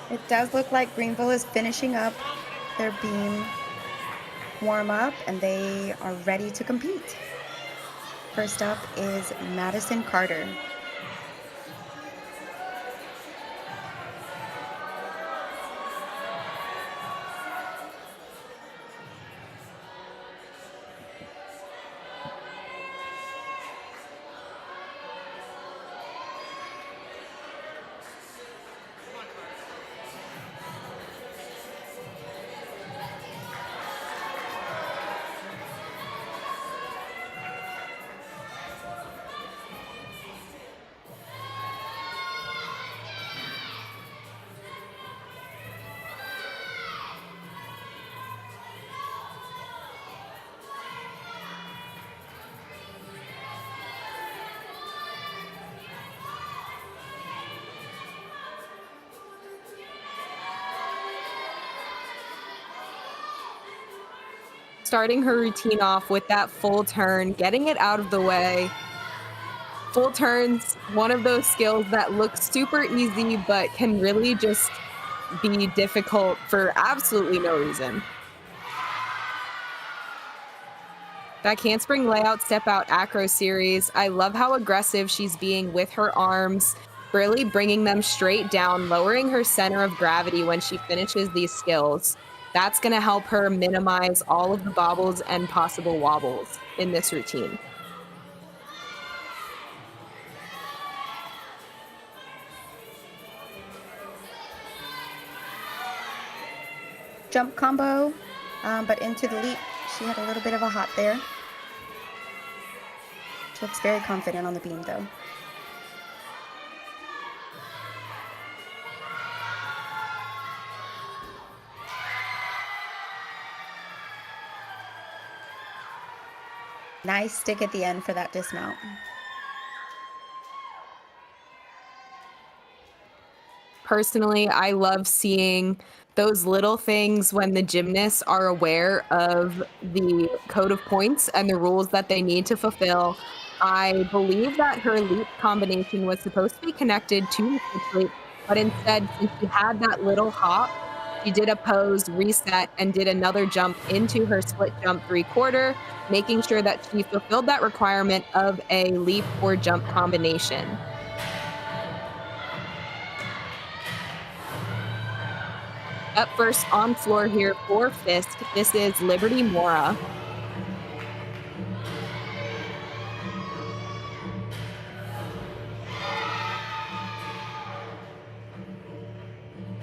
S2: It does look like Greenville is finishing up their beam warm-up, and they are ready to compete. First up is Madison Carter.
S3: Starting her routine off with that full turn, getting it out of the way. Full turns, one of those skills that looks super easy, but can really just be difficult for absolutely no reason. That handspring layout step out acro series, I love how aggressive she's being with her arms, really bringing them straight down, lowering her center of gravity when she finishes these skills. That's going to help her minimize all of the bobbles and possible wobbles in this routine.
S2: Jump combo, but into the leap, she had a little bit of a hop there. She looks very confident on the beam though. Nice stick at the end for that dismount.
S3: Personally, I love seeing those little things when the gymnasts are aware of the code of points and the rules that they need to fulfill. I believe that her leap combination was supposed to be connected to the switch leap, but instead, since she had that little hop, she did a pose, reset, and did another jump into her split jump 3/4, making sure that she fulfilled that requirement of a leap or jump combination. Up first on floor here for Fisk, this is Liberty Mora.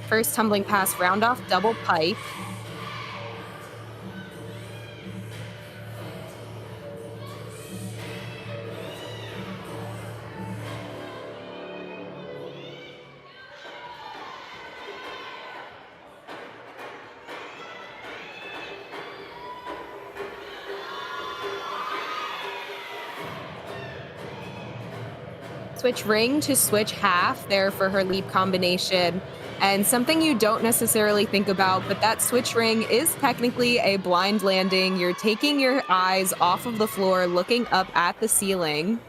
S3: First tumbling pass, round off double pike. Switch ring to switch half there for her leap combination. And something you don't necessarily think about, but that switch ring is technically a blind landing. You're taking your eyes off of the floor, looking up at the ceiling.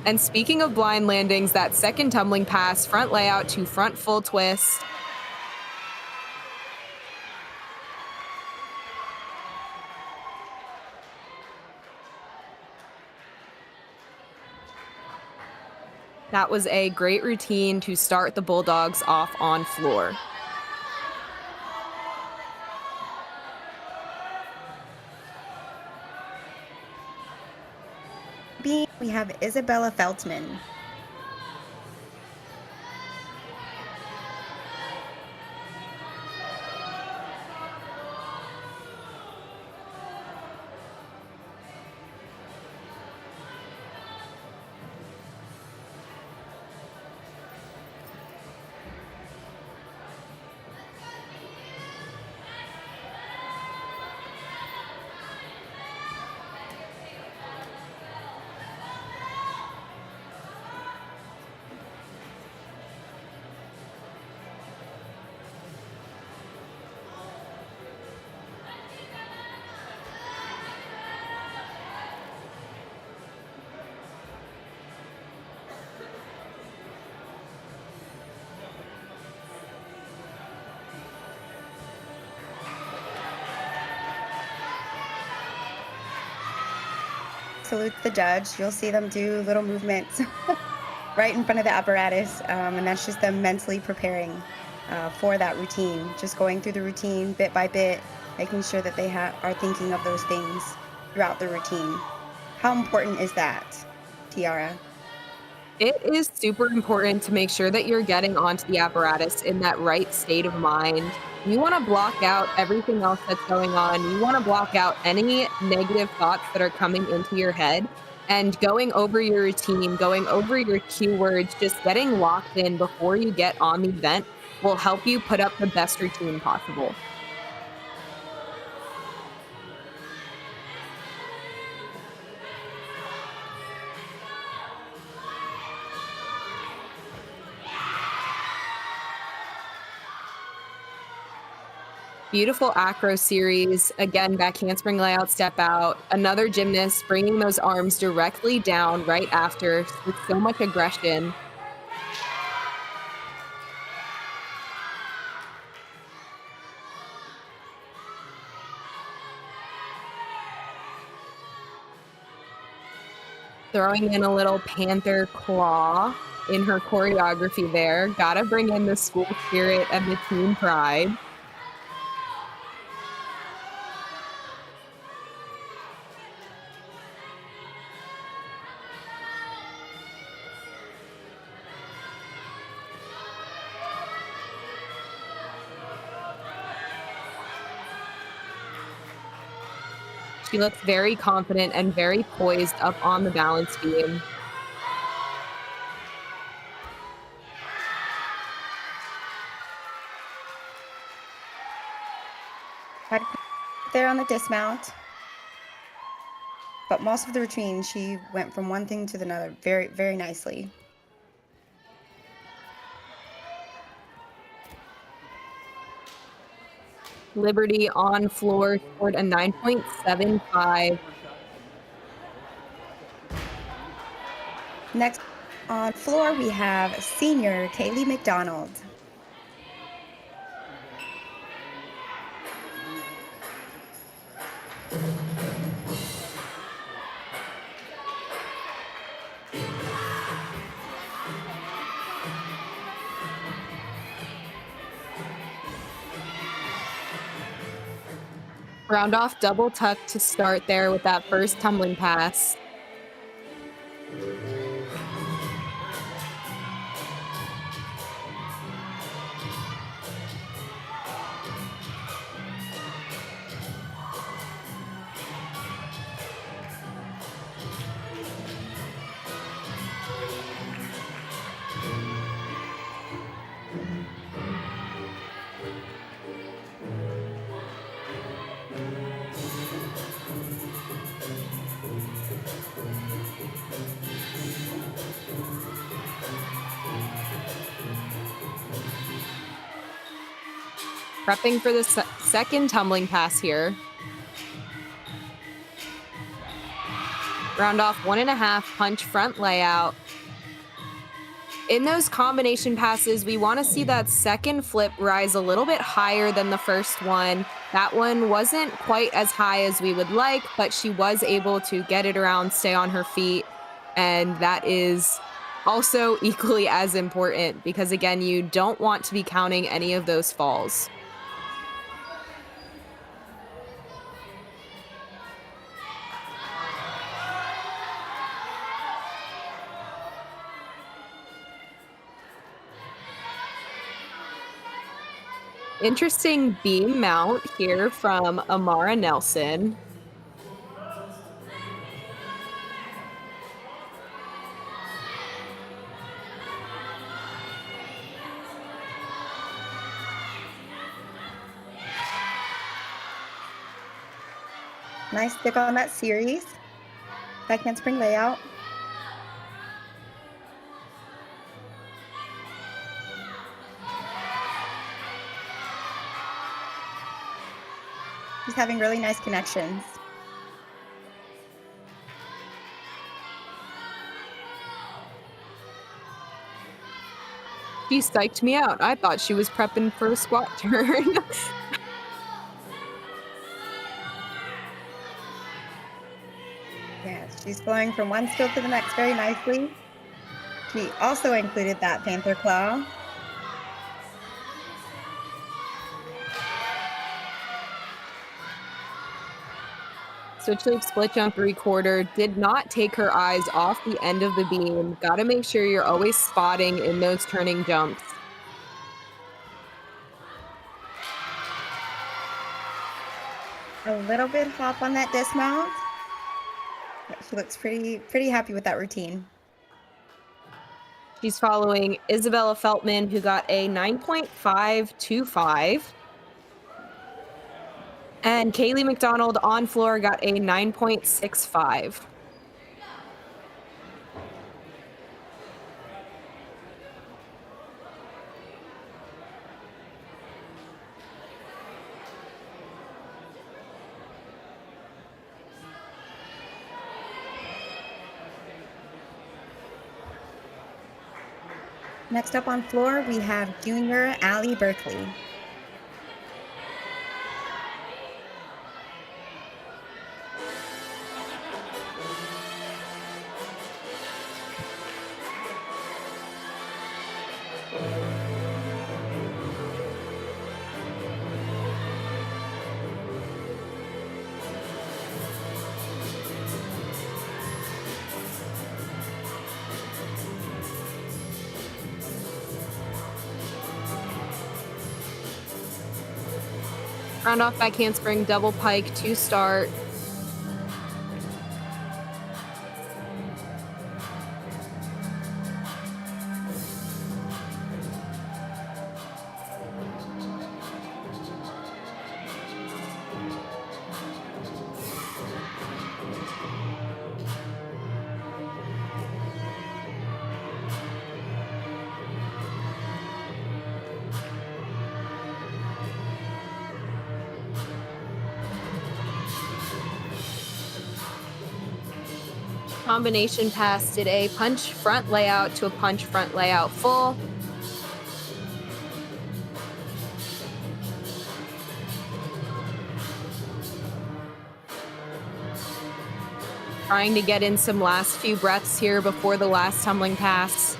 S3: And speaking of blind landings, that second tumbling pass, front layout to front full twist. That was a great routine to start the Bulldogs off on floor.
S2: B, we have Isabella Feltman. Salute the judge. You'll see them do little movements right in front of the apparatus, and that's just them mentally preparing for that routine, just going through the routine bit by bit, making sure that they are thinking of those things throughout the routine. How important is that, Tiara?
S3: It is super important to make sure that you're getting onto the apparatus in that right state of mind. You want to block out everything else that's going on. You want to block out any negative thoughts that are coming into your head, and going over your routine, going over your keywords, just getting locked in before you get on the event will help you put up the best routine possible. Beautiful acro series. Again, back handspring layout, step out. Another gymnast bringing those arms directly down right after with so much aggression. Throwing in a little panther claw in her choreography there. Gotta bring in the school spirit and the team pride. She looks very confident and very poised up on the balance beam.
S2: Had there on the dismount. But most of the routine, she went from one thing to another very, very nicely.
S3: Liberty on floor scored a 9.75.
S2: Next on floor, we have senior Kaylee McDonald.
S3: Round off double tuck to start there with that first tumbling pass. Prepping for the second tumbling pass here. Round off 1.5 punch front layout. In those combination passes, we want to see that second flip rise a little bit higher than the first one. That one wasn't quite as high as we would like, but she was able to get it around, stay on her feet, and that is also equally as important because, again, you don't want to be counting any of those falls. Interesting beam mount here from Amara Nelson.
S2: Nice stick on that series. Back handspring layout. She's having really nice connections.
S3: She psyched me out. I thought she was prepping for a squat turn.
S2: Yes, she's going from one skill to the next very nicely. She also included that panther claw.
S3: Switch loop split jump 3/4 did not take her eyes off the end of the beam. Got to make sure you're always spotting in those turning jumps.
S2: A little bit hop on that dismount. She looks pretty happy with that routine.
S3: She's following Isabella Feltman, who got a 9.525. And Kaylee McDonald on floor got a 9.65.
S2: Next up on floor, we have junior Allie Berkeley.
S3: Round off back handspring, double pike to start. Combination pass did a punch front layout to a punch front layout full. Trying to get in some last few breaths here before the last tumbling pass.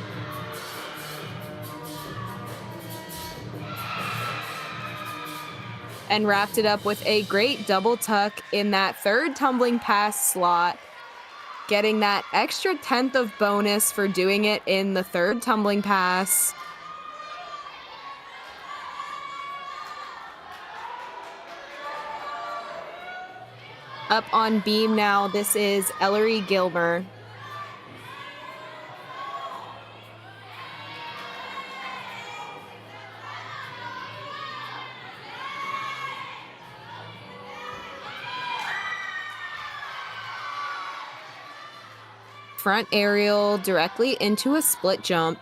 S3: And wrapped it up with a great double tuck in that third tumbling pass slot, getting that extra 10th of bonus for doing it in the third tumbling pass. Up on beam now, this is Ellery Gilmer. Front aerial directly into a split jump.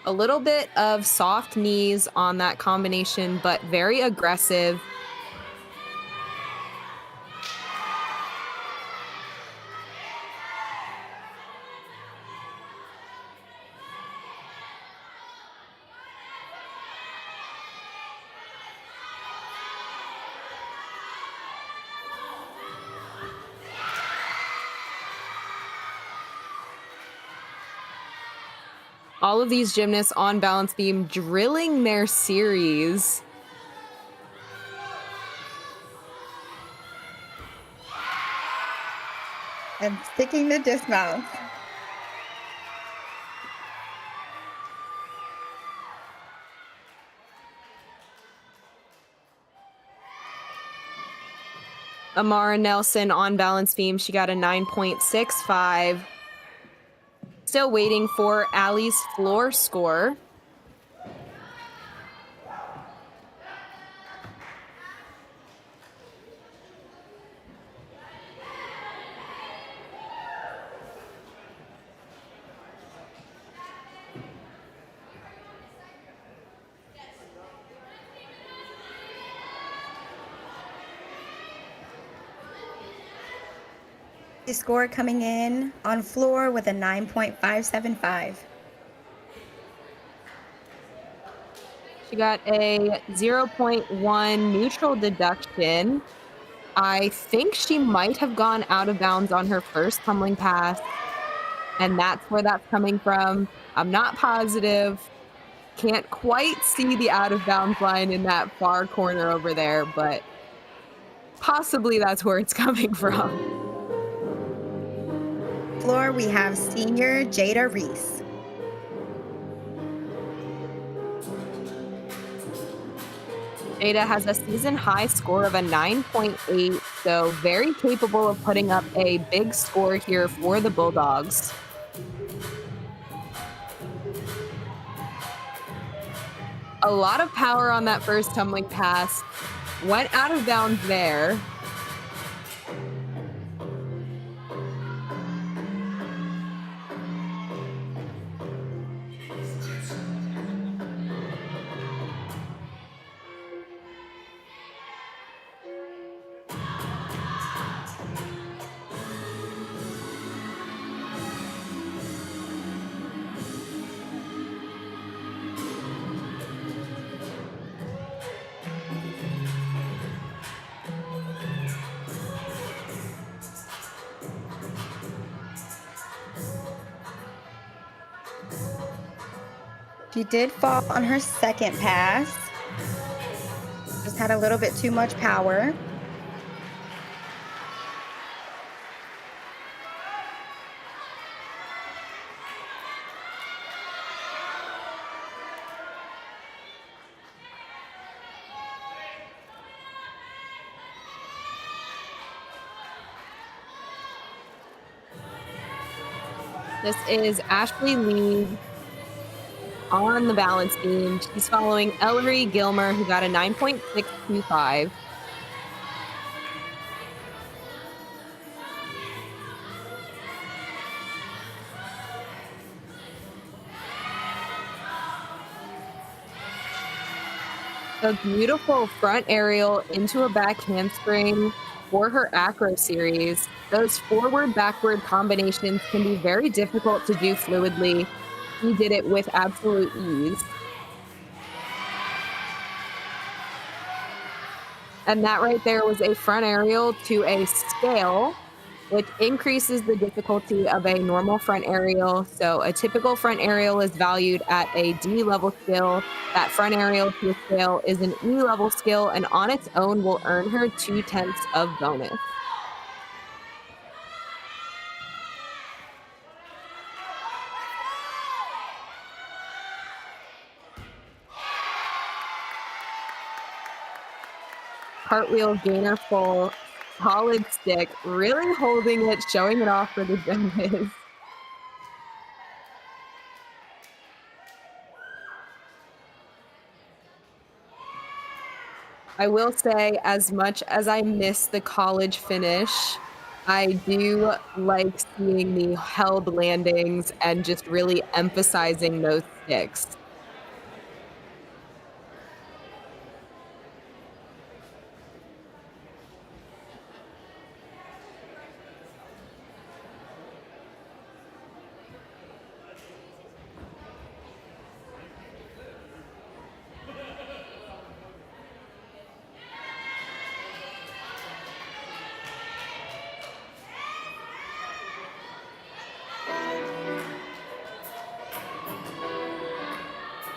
S3: A little bit of soft knees on that combination, but very aggressive. All of these gymnasts on balance beam drilling their series.
S2: And sticking the dismount.
S3: Amara Nelson on balance beam, she got a 9.65. Still waiting for Allie's floor score.
S2: The score coming in on floor with a 9.575.
S3: She got a 0.1 neutral deduction. I think she might have gone out of bounds on her first tumbling pass, and that's where that's coming from. I'm not positive. Can't quite see the out of bounds line in that far corner over there, but possibly that's where it's coming from.
S2: Floor, we have senior Jada Reese.
S3: Jada has a season high score of a 9.8, so very capable of putting up a big score here for the Bulldogs. A lot of power on that first tumbling pass. Went out of bounds there.
S2: She did fall on her second pass. Just had a little bit too much power.
S3: This is Ashley Lee on the balance beam. She's following Ellery Gilmer, who got a 9.625. A beautiful front aerial into a back handspring for her acro series. Those forward-backward combinations can be very difficult to do fluidly. She did it with absolute ease. And that right there was a front aerial to a scale, which increases the difficulty of a normal front aerial. So a typical front aerial is valued at a D level skill. That front aerial to a scale is an E level skill, and on its own will earn her 0.2 of bonus. Cartwheel gainer full, solid stick, really holding it, showing it off for the gymnast. I will say, as much as I miss the college finish, I do like seeing the held landings and just really emphasizing those sticks.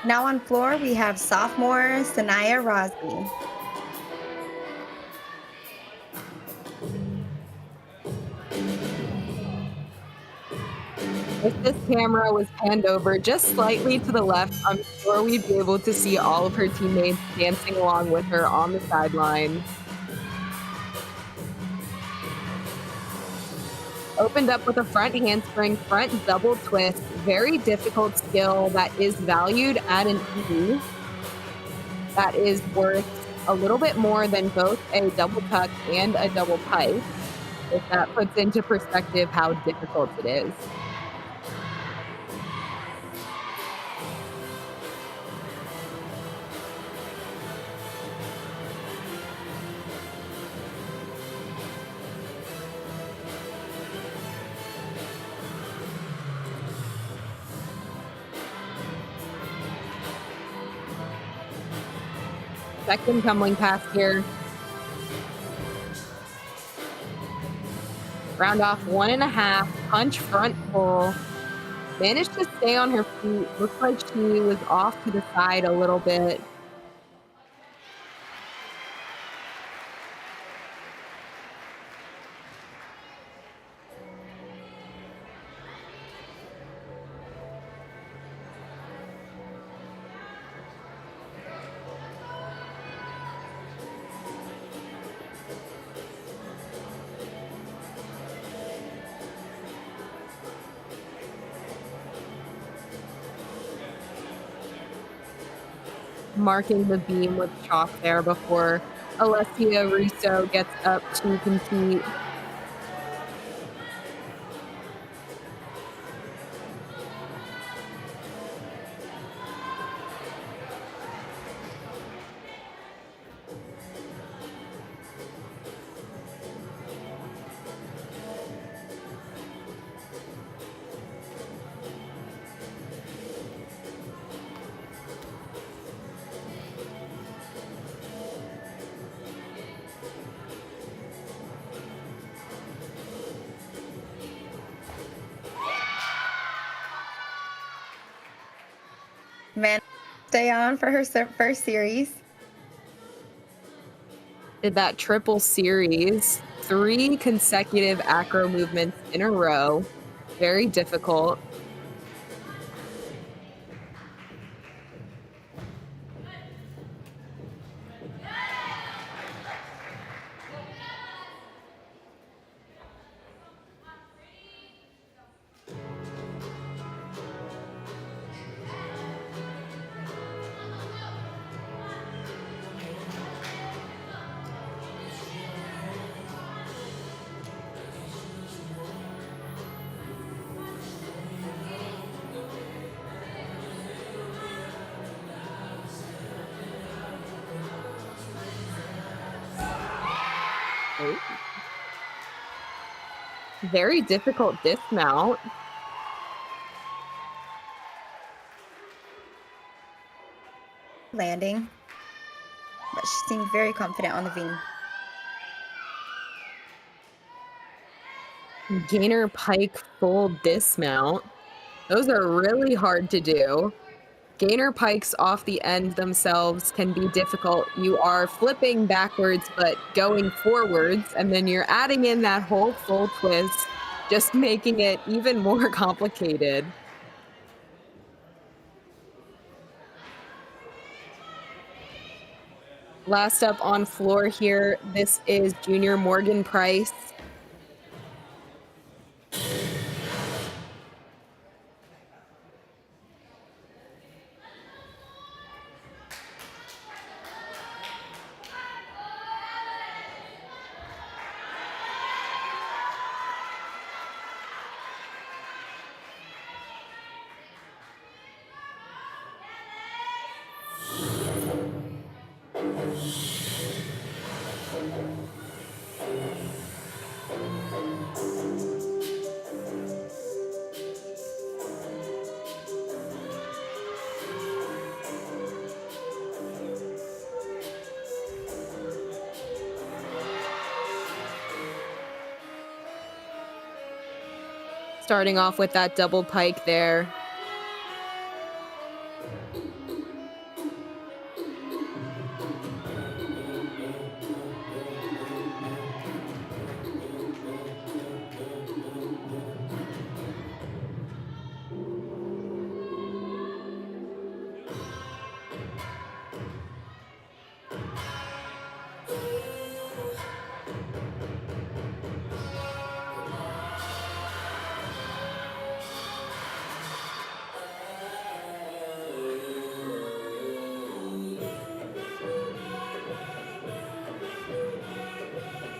S2: Now on floor, we have sophomore Sanaya Rosby.
S3: If this camera was panned over just slightly to the left, I'm sure we'd be able to see all of her teammates dancing along with her on the sidelines. Opened up with a front handspring, front double twist. Very difficult skill that is valued at an E. That is worth a little bit more than both a double tuck and a double pipe, if that puts into perspective how difficult it is. Second tumbling pass here. Round off 1.5, punch front pull. Managed to stay on her feet. Looks like she was off to the side a little bit. Marking the beam with chalk there before Alessia Russo gets up to compete.
S2: stay on for her first series.
S3: Did that triple series, 3 consecutive acro movements in a row. Very difficult. Very difficult dismount.
S2: Landing, but she seemed very confident on the V.
S3: Gainer pike full dismount. Those are really hard to do. Gainer pikes off the end themselves can be difficult. You are flipping backwards but going forwards, and then you're adding in that whole full twist, just making it even more complicated. Last up on floor here, this is junior Morgan Price. Starting off with that double pike there.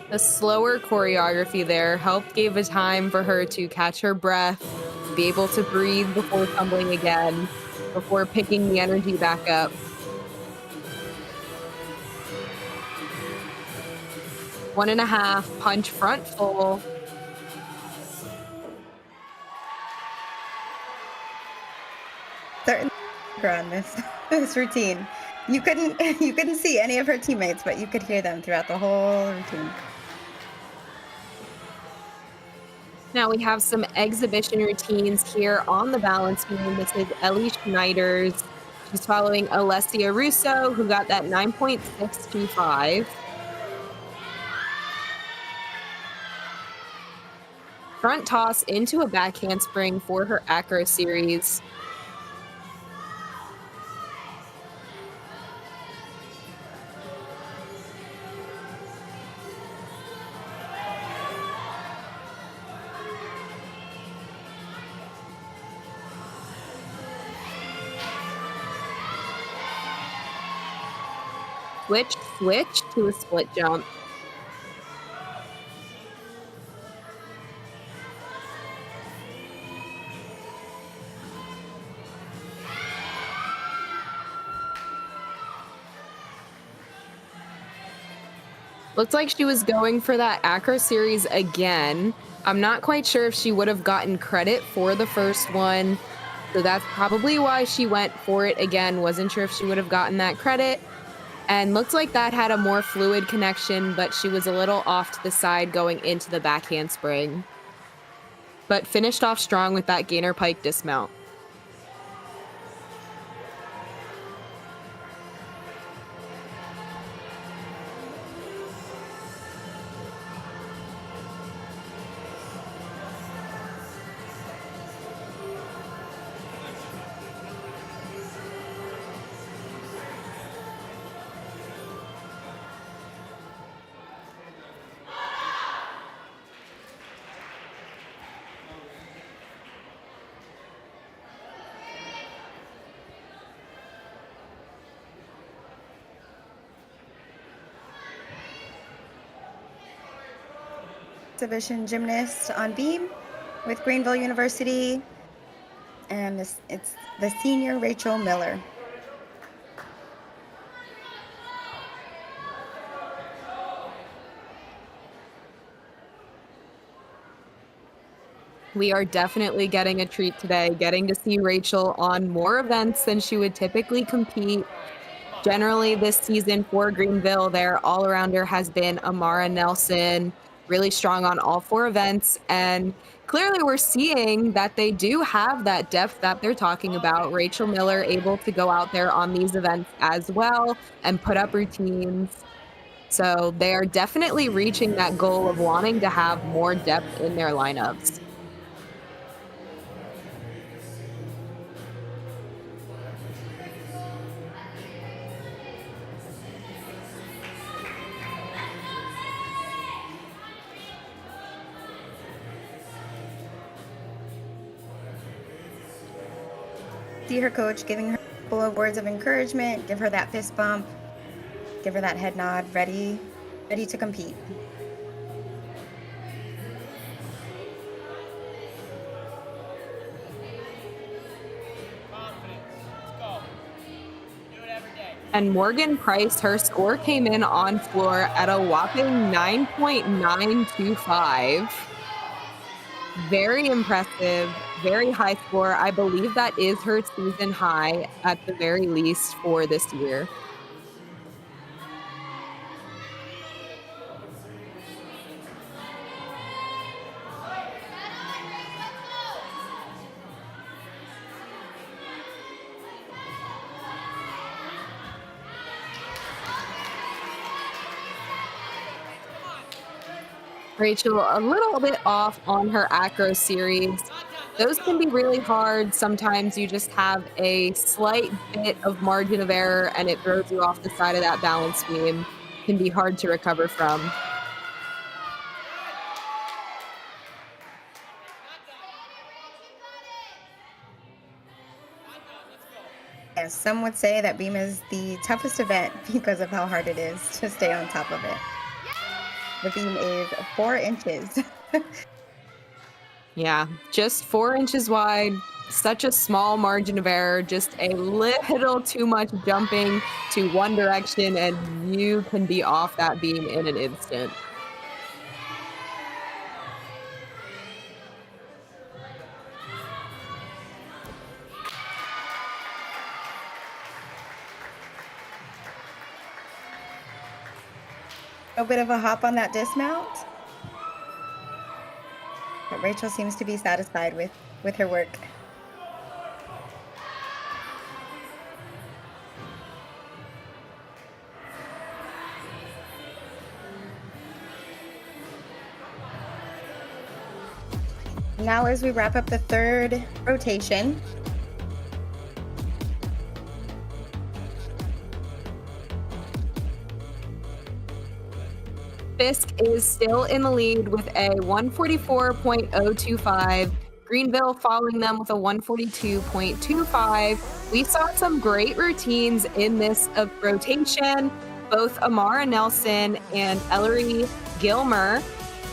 S3: A slower choreography there gave a time for her to catch her breath, be able to breathe before tumbling again, before picking the energy back up. One and a half, punch front full.
S2: Certain on this routine. You couldn't see any of her teammates, but you could hear them throughout the whole routine.
S3: Now we have some exhibition routines here on the balance beam. This is Ellie Schneider's. She's following Alessia Russo, who got that 9.625. Front toss into a back handspring for her acro series. Switch to a split jump. Looks like she was going for that acro series again. I'm not quite sure if she would have gotten credit for the first one, so that's probably why she went for it again. Wasn't sure if she would have gotten that credit. And looks like that had a more fluid connection, but she was a little off to the side going into the back handspring. But finished off strong with that gainer pike dismount.
S2: exhibition gymnast on beam with Greenville University, and it's the senior Rachel Miller.
S3: We are definitely getting a treat today, getting to see Rachel on more events than she would typically compete. Generally, this season for Greenville, their all-arounder has been Amara Nelson, really strong on all 4 events. And clearly, we're seeing that they do have that depth that they're talking about. Rachel Miller able to go out there on these events as well and put up routines. So they are definitely reaching that goal of wanting to have more depth in their lineups.
S2: See her coach giving her a couple of words of encouragement, give her that fist bump, give her that head nod, ready to compete.
S4: Confidence. Let's go. Do it every day.
S3: And Morgan Price, her score came in on floor at a whopping 9.925. Very impressive, very high score. I believe that is her season high at the very least for this year. Rachel, a little bit off on her acro series. Those can be really hard. Sometimes you just have a slight bit of margin of error and it throws you off the side of that balance beam. Can be hard to recover from.
S2: Yes, some would say that beam is the toughest event because of how hard it is to stay on top of it. The beam is 4 inches.
S3: Yeah, just 4 inches wide, such a small margin of error, just a little too much jumping to one direction, and you can be off that beam in an instant.
S2: A bit of a hop on that dismount. But Rachel seems to be satisfied with her work. Now as we wrap up the 3rd rotation,
S3: Fisk is still in the lead with a 144.025. Greenville following them with a 142.25. We saw some great routines in this rotation. Both Amara Nelson and Ellery Gilmer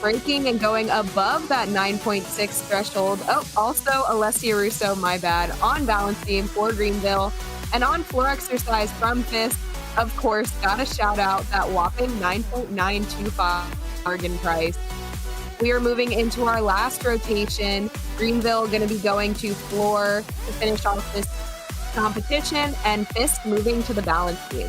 S3: breaking and going above that 9.6 threshold. Oh, also Alessia Russo, my bad, on balance beam for Greenville. And on floor exercise from Fisk, of course, gotta shout out that whopping 9.925 Morgan Price. We are moving into our last rotation. Greenville going to be going to floor to finish off this competition, and Fisk moving to the balance beam.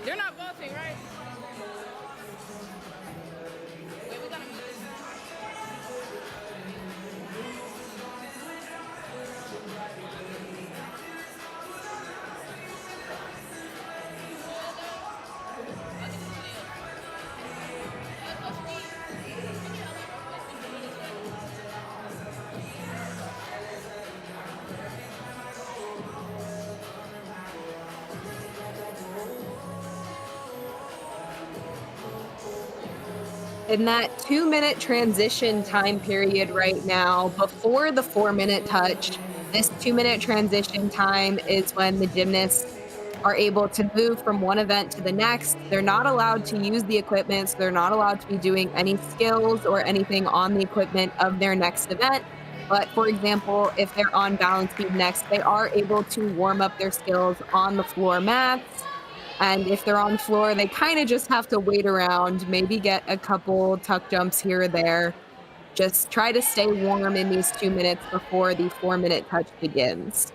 S5: They're not vaulting, right? Wait, we gotta move.
S3: in that 2-minute transition time period right now, before the 4-minute touch, this 2-minute transition time is when the gymnasts are able to move from one event to the next. They're not allowed to use the equipment, so they're not allowed to be doing any skills or anything on the equipment of their next event. But for example, if they're on balance beam next, they are able to warm up their skills on the floor mats. And if they're on floor, they kind of just have to wait around, maybe get a couple tuck jumps here or there. Just try to stay warm in these 2 minutes before the 4-minute touch begins.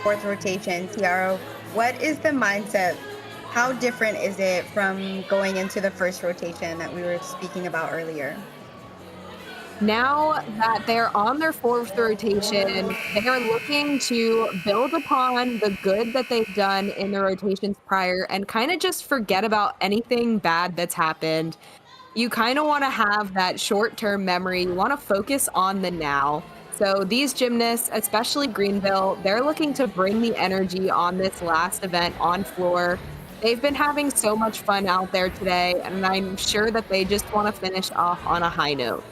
S2: Fourth rotation, Tiara, what is the mindset? How different is it from going into the first rotation that we were speaking about earlier?
S3: Now that they're on their fourth rotation, they are looking to build upon the good that they've done in the rotations prior and kind of just forget about anything bad that's happened. You kind of want to have that short-term memory. You want to focus on the now. So these gymnasts, especially Greenville, they're looking to bring the energy on this last event on floor. They've been having so much fun out there today, and I'm sure that they just want to finish off on a high note.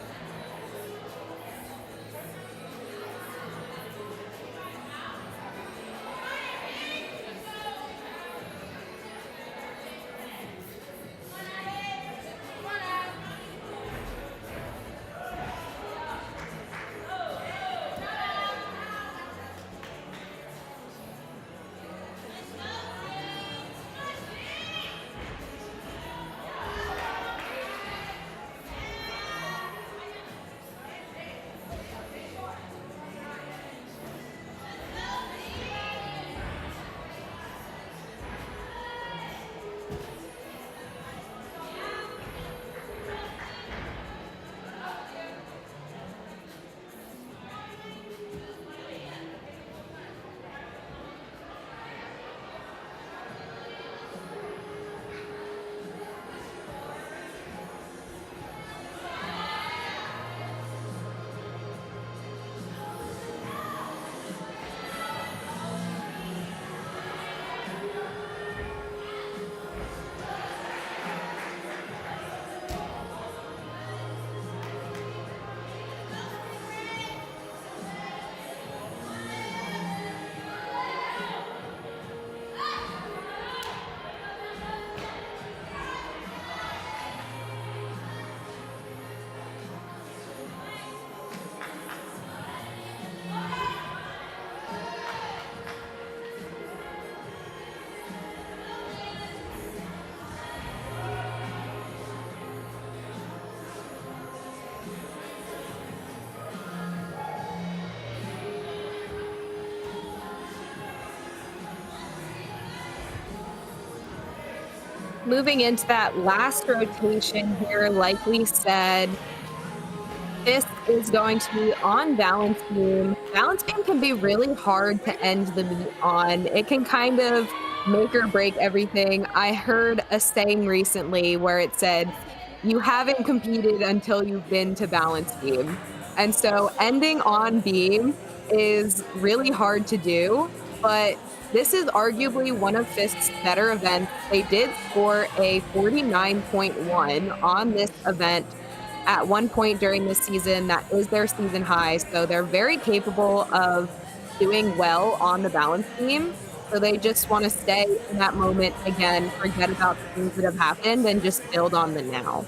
S3: Moving into that last rotation here, like we said, Fisk is going to be on balance beam. Balance beam can be really hard to end the meet on. It can kind of make or break everything. I heard a saying recently where it said, "You haven't competed until you've been to balance beam." And so ending on beam is really hard to do, but this is arguably one of Fisk's better events. They did score a 49.1 on this event at one point during this season. That is their season high. So they're very capable of doing well on the balance beam. So they just want to stay in that moment again, forget about the things that have happened and just build on the now.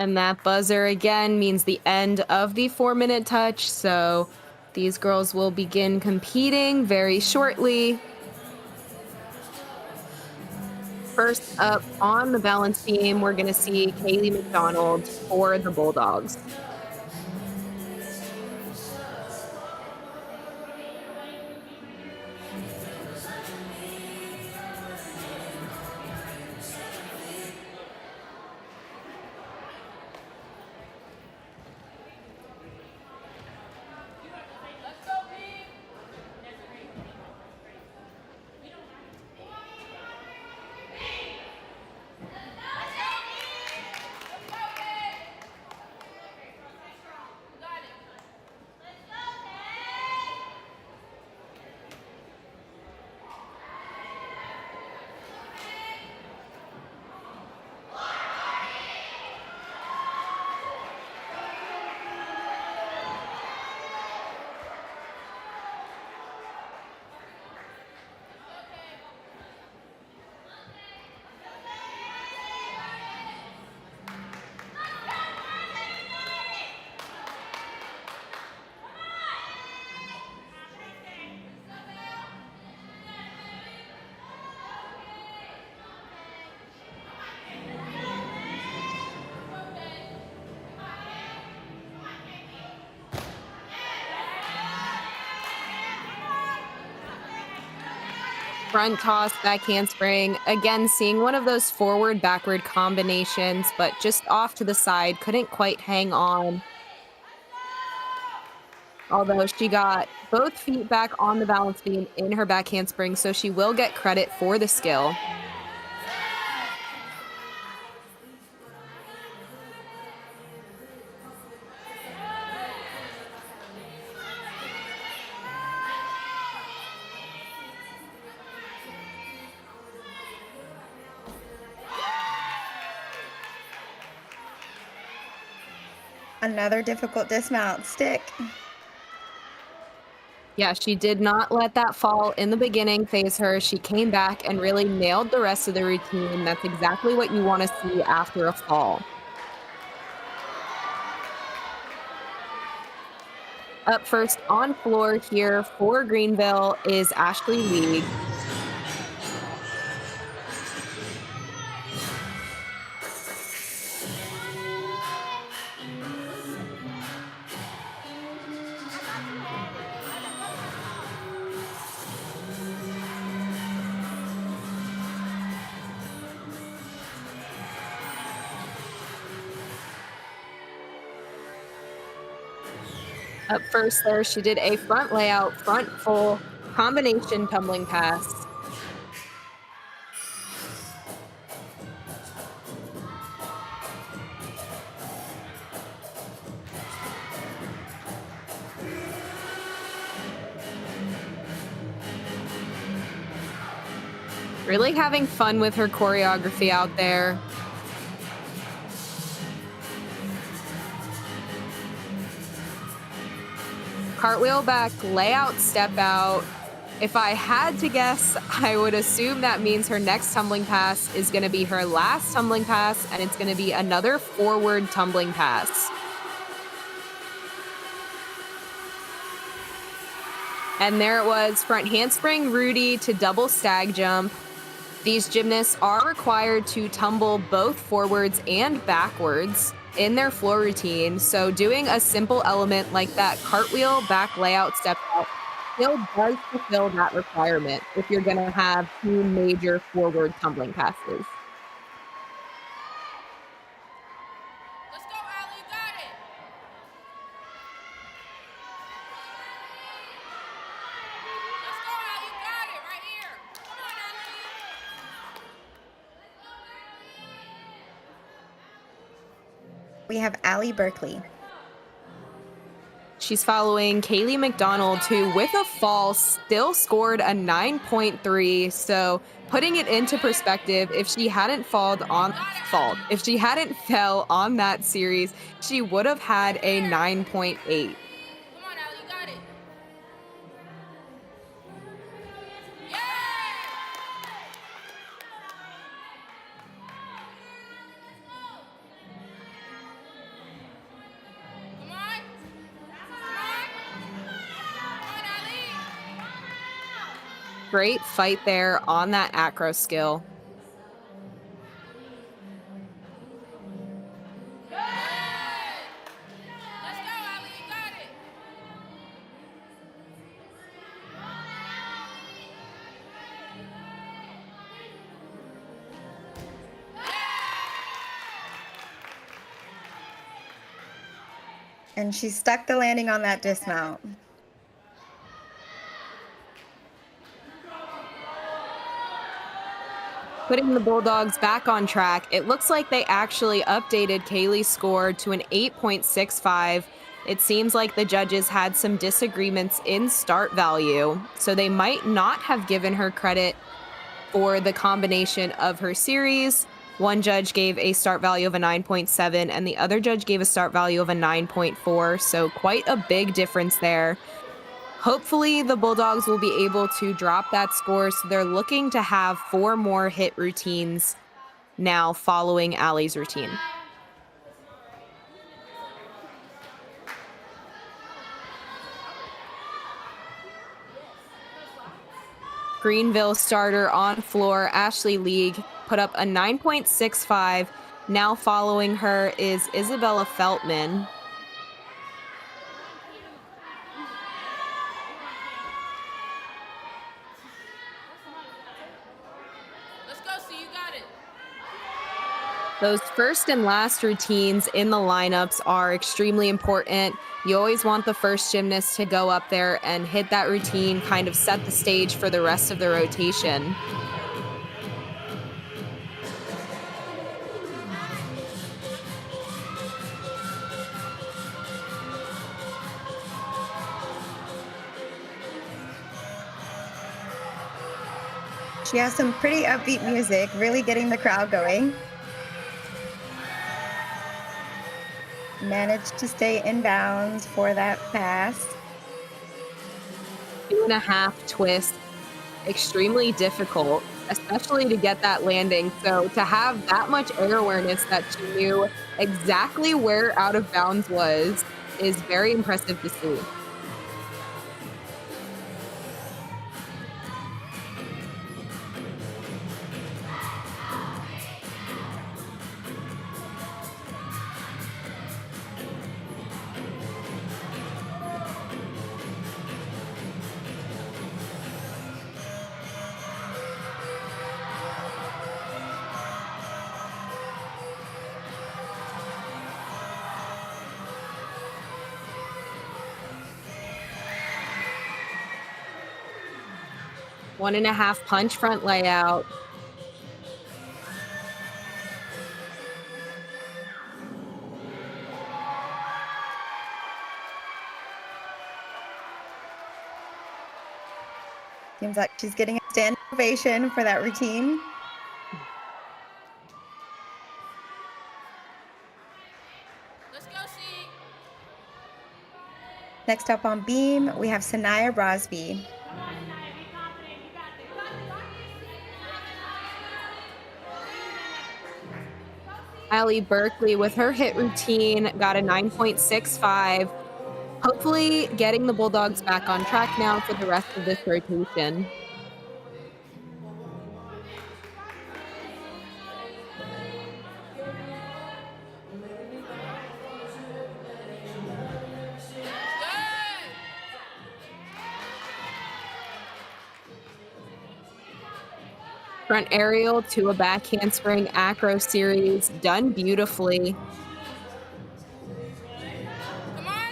S3: And that buzzer again means the end of the 4-minute touch. So these girls will begin competing very shortly. First up on the balance beam, we're going to see Kaylee McDonald for the Bulldogs. Front toss, back handspring. Again, seeing one of those forward-backward combinations, but just off to the side, couldn't quite hang on. Although she got both feet back on the balance beam in her back handspring, so she will get credit for the skill.
S2: Another difficult dismount. Stick.
S3: Yeah, she did not let that fall in the beginning phase her. She came back and really nailed the rest of the routine. That's exactly what you want to see after a fall. Up first on floor here for Greenville is Ashley League. Up first there, she did a front layout, front full combination tumbling pass. Really having fun with her choreography out there. Cartwheel back, layout, step out. If I had to guess, I would assume that means her next tumbling pass is going to be her last tumbling pass, and it's going to be another forward tumbling pass. And there it was, front handspring Rudy to double stag jump. These gymnasts are required to tumble both forwards and backwards in their floor routine. So doing a simple element like that cartwheel, back layout, step out still does fulfill that requirement if you're going to have two major forward tumbling passes.
S5: Let's go, Allie. You got it. Let's go, Allie. You got it right here. Come on, Allie.
S2: We have Allie Berkeley.
S3: She's following Kaylee McDonald, who with a fall still scored a 9.3. So putting it into perspective, if she hadn't fell on that series, she would have had a 9.8.
S5: Come on, Allie. You got it. Yeah!
S3: Great fight there on that acro skill.
S5: Let's go, Ali. You got it.
S2: And she stuck the landing on that dismount.
S3: Putting the Bulldogs back on track, it looks like they actually updated Kaylee's score to an 8.65. It seems like the judges had some disagreements in start value, so they might not have given her credit for the combination of her series. One judge gave a start value of a 9.7, and the other judge gave a start value of a 9.4, so quite a big difference there. Hopefully, the Bulldogs will be able to drop that score, so they're looking to have 4 more hit routines now following Allie's routine. Greenville starter on floor, Ashley League, put up a 9.65. Now following her is Isabella Feltman.
S5: Let's go, see you got it.
S3: Those first and last routines in the lineups are extremely important. You always want the first gymnast to go up there and hit that routine, kind of set the stage for the rest of the rotation.
S2: She has some pretty upbeat music, really getting the crowd going. Managed to stay in bounds for that pass.
S3: 2.5 twist, extremely difficult, especially to get that landing. So to have that much air awareness that she knew exactly where out of bounds was is very impressive to see. One and a half punch front layout.
S2: Seems like she's getting a standing ovation for that routine.
S5: Let's go, see.
S2: Next up on beam, we have Sanaya Brosby.
S5: Come on, Anaya, be confident. You got this.
S3: Allie Berkeley with her hit routine got a 9.65. Hopefully getting the Bulldogs back on track now for the rest of this rotation. Front aerial to a back handspring acro series, done beautifully.
S5: Come on.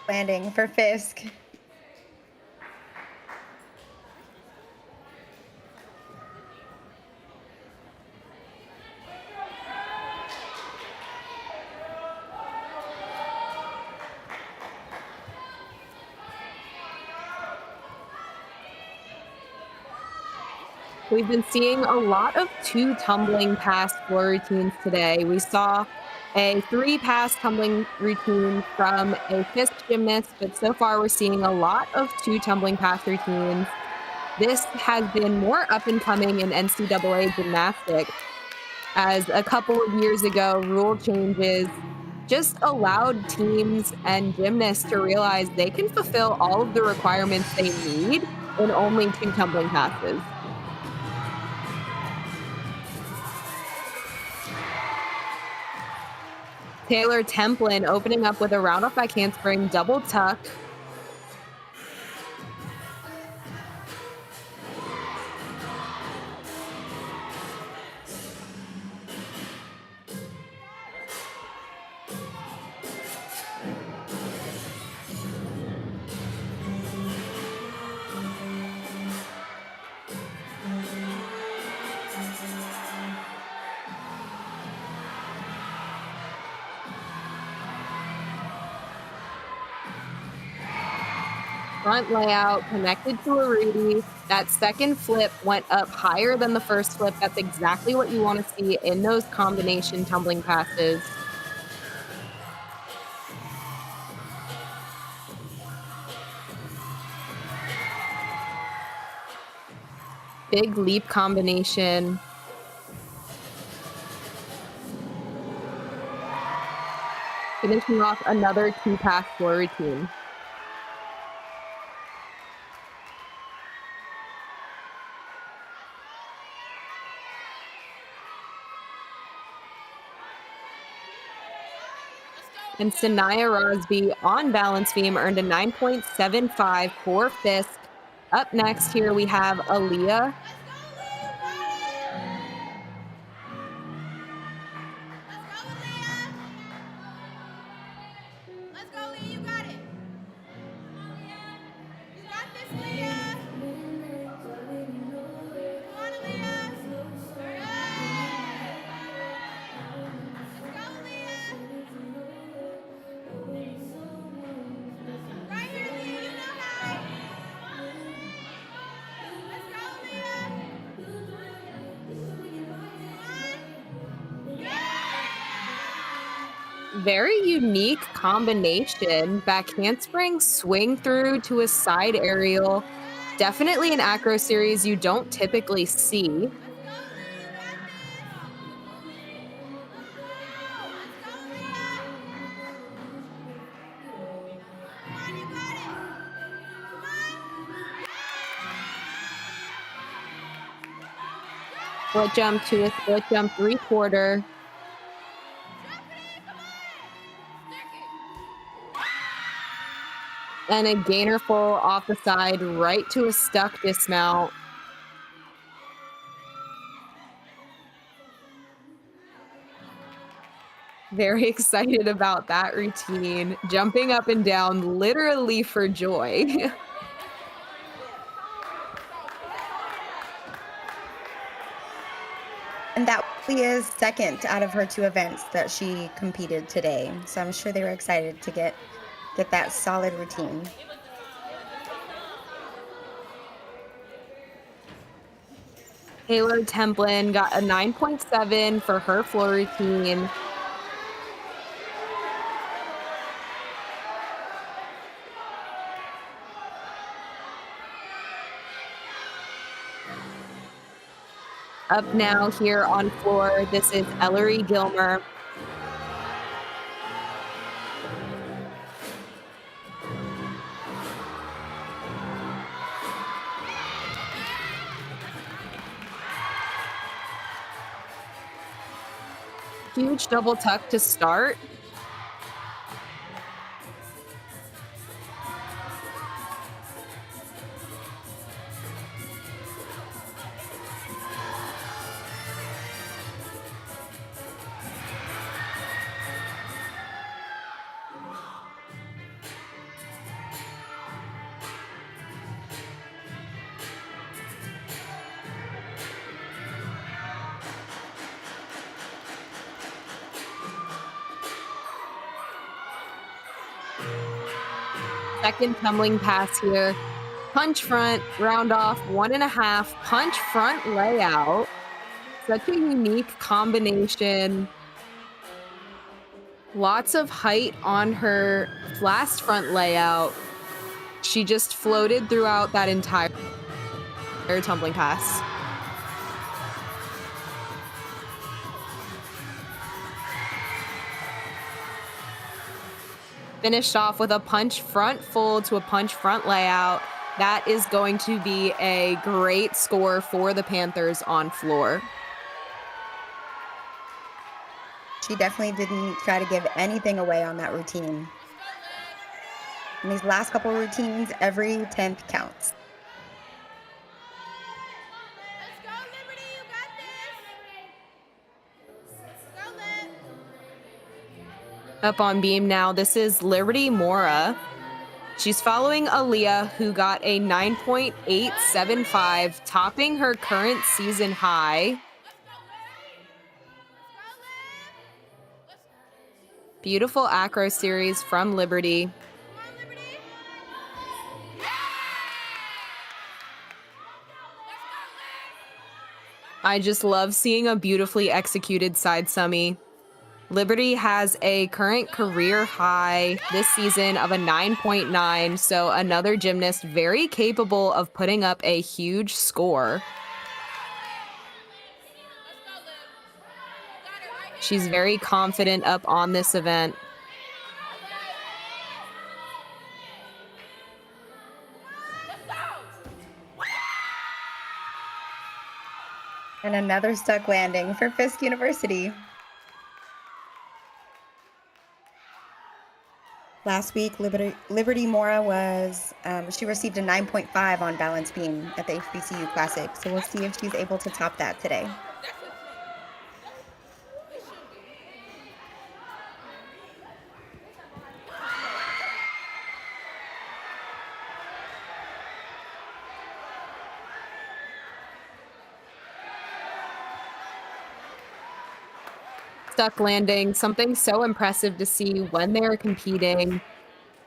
S2: Landing for Fisk.
S3: We've been seeing a lot of 2 tumbling pass floor routines today. We saw a 3-pass tumbling routine from a Fisk gymnast, but so far we're seeing a lot of 2 tumbling pass routines. This has been more up and coming in NCAA gymnastics, as a couple of years ago, rule changes just allowed teams and gymnasts to realize they can fulfill all of the requirements they need in only 2 tumbling passes. Taylor Templin opening up with a round off back handspring double tuck. Front layout connected to a Rudy. That second flip went up higher than the first flip. That's exactly what you want to see in those combination tumbling passes. Big leap combination. Finishing off another 2-pass floor routine. And Sanaya Rosby on balance beam earned a 9.75 for Fisk. Up next here we have Aaliyah.
S5: Let's go, Lee. You got it. You got this, Leah. Come on, Aaliyah. Hurry up. Let's go, Leah. Right here, Leah. You know how. Let's go, Leah. Come on. Yeah.
S3: Very unique combination. Back handspring, swing through to a side aerial. Definitely an acro series you don't typically see. Split jump to a split jump 3/4. And a gainer full off the side right to a stuck dismount. Very excited about that routine. Jumping up and down literally for joy.
S2: And that is second out of her 2 events that she competed today. So I'm sure they were excited to get that solid routine.
S3: Taylor Templin got a 9.7 for her floor routine. Up now here on floor, this is Ellery Gilmer. Huge double tuck to start. Second tumbling pass here. punch front, round off, 1.5, punch front layout. Such a unique combination. Lots of height on her last front layout. She just floated throughout that entire tumbling pass. Finished off with a punch front full to a punch front layout. That is going to be a great score for the Panthers on floor.
S2: She definitely didn't try to give anything away on that routine. In these last couple routines, every 10th counts.
S5: Let's go, Liberty. You got this. Go, Lib.
S3: Up on beam now, this is Liberty Mora. She's following Aaliyah, who got a 9.875, topping her current season high. Beautiful acro series from Liberty. I just love seeing a beautifully executed side summy. Liberty has a current career high this season of a 9.9, so another gymnast very capable of putting up a huge score. She's very confident up on this event.
S2: And another stuck landing for Fisk University. Last week, Liberty Mora was, she received a 9.5 on balance beam at the HBCU Classic. So we'll see if she's able to top that today.
S3: Stuck landing, something so impressive to see when they're competing.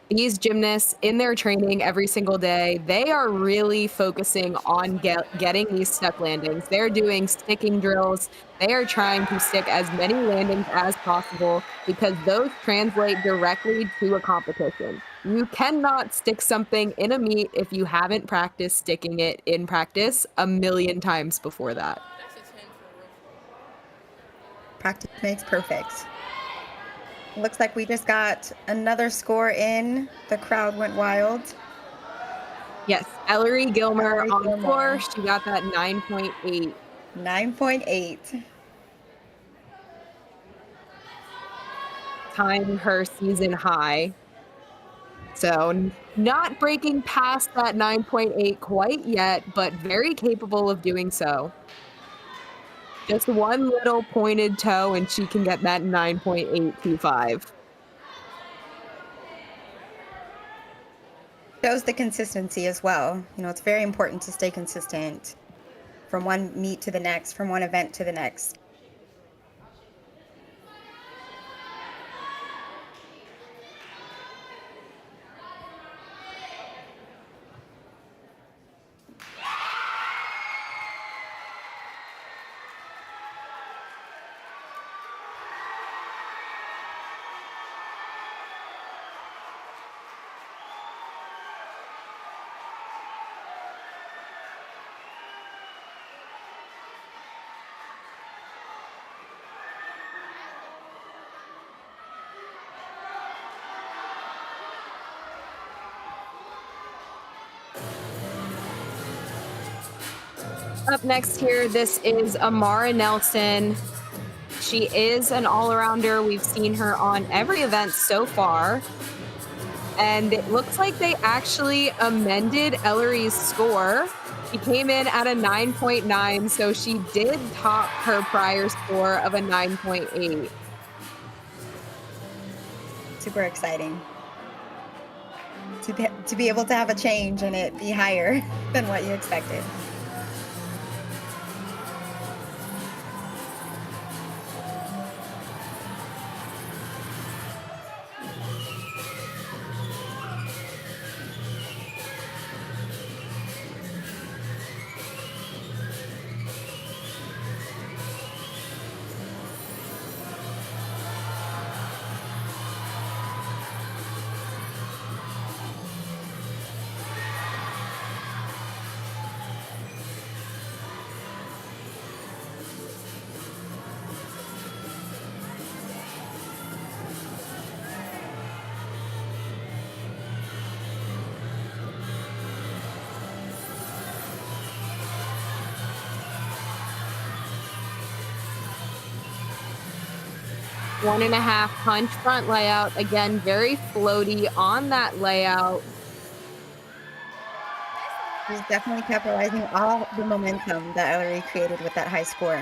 S3: These gymnasts in their training every single day, they are really focusing on getting these stuck landings. They're doing sticking drills. They are trying to stick as many landings as possible because those translate directly to a competition. You cannot stick something in a meet if you haven't practiced sticking it in practice a million times before that.
S2: Practice makes perfect. Looks like we just got another score in. The crowd went wild.
S3: Yes, Ellery Gilmer on floor. She got that 9.8.
S2: 9.8.
S3: Tying her season high. So not breaking past that 9.8 quite yet, but very capable of doing so. Just one little pointed toe and she can get that 9.825.
S2: Shows the consistency as well. You know, it's very important to stay consistent from one meet to the next, from one event to the next.
S3: Up next here, this is Amara Nelson. She is an all-arounder. We've seen her on every event so far. And it looks like they actually amended Ellery's score. She came in at a 9.9, so she did top her prior score of a 9.8.
S2: Super exciting. To be able to have a change and it be higher than what you expected.
S3: 1.5 punch front layout. Again, very floaty on that layout.
S2: She's definitely capitalizing all the momentum that Ellery created with that high score.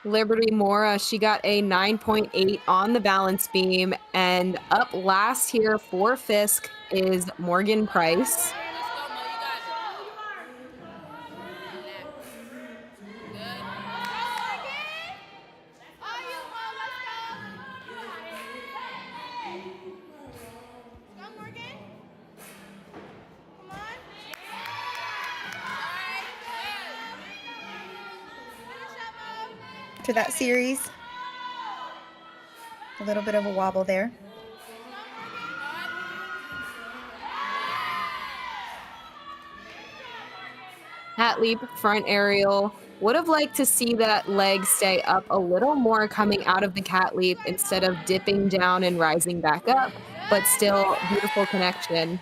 S3: Liberty Mora, she got a 9.8 on the balance beam. And up last here for Fisk is Morgan Price.
S2: To that series, a little bit of a wobble there.
S3: Hat leap, front aerial. Would have liked to see that leg stay up a little more coming out of the cat leap instead of dipping down and rising back up, but still beautiful connection.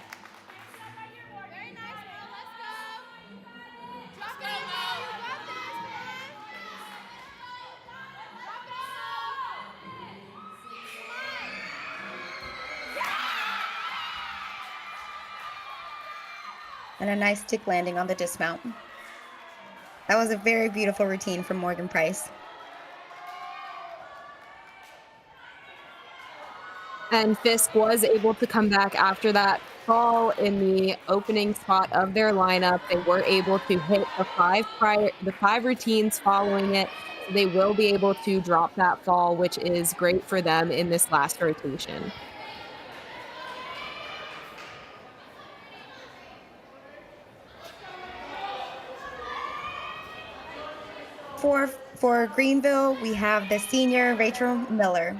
S2: And a nice stick landing on the dismount. That was a very beautiful routine from Morgan Price.
S3: And Fisk was able to come back after that fall in the opening spot of their lineup. They were able to hit the five routines following it. So they will be able to drop that fall, which is great for them in this last rotation.
S2: For Greenville, we have the senior Rachel Miller.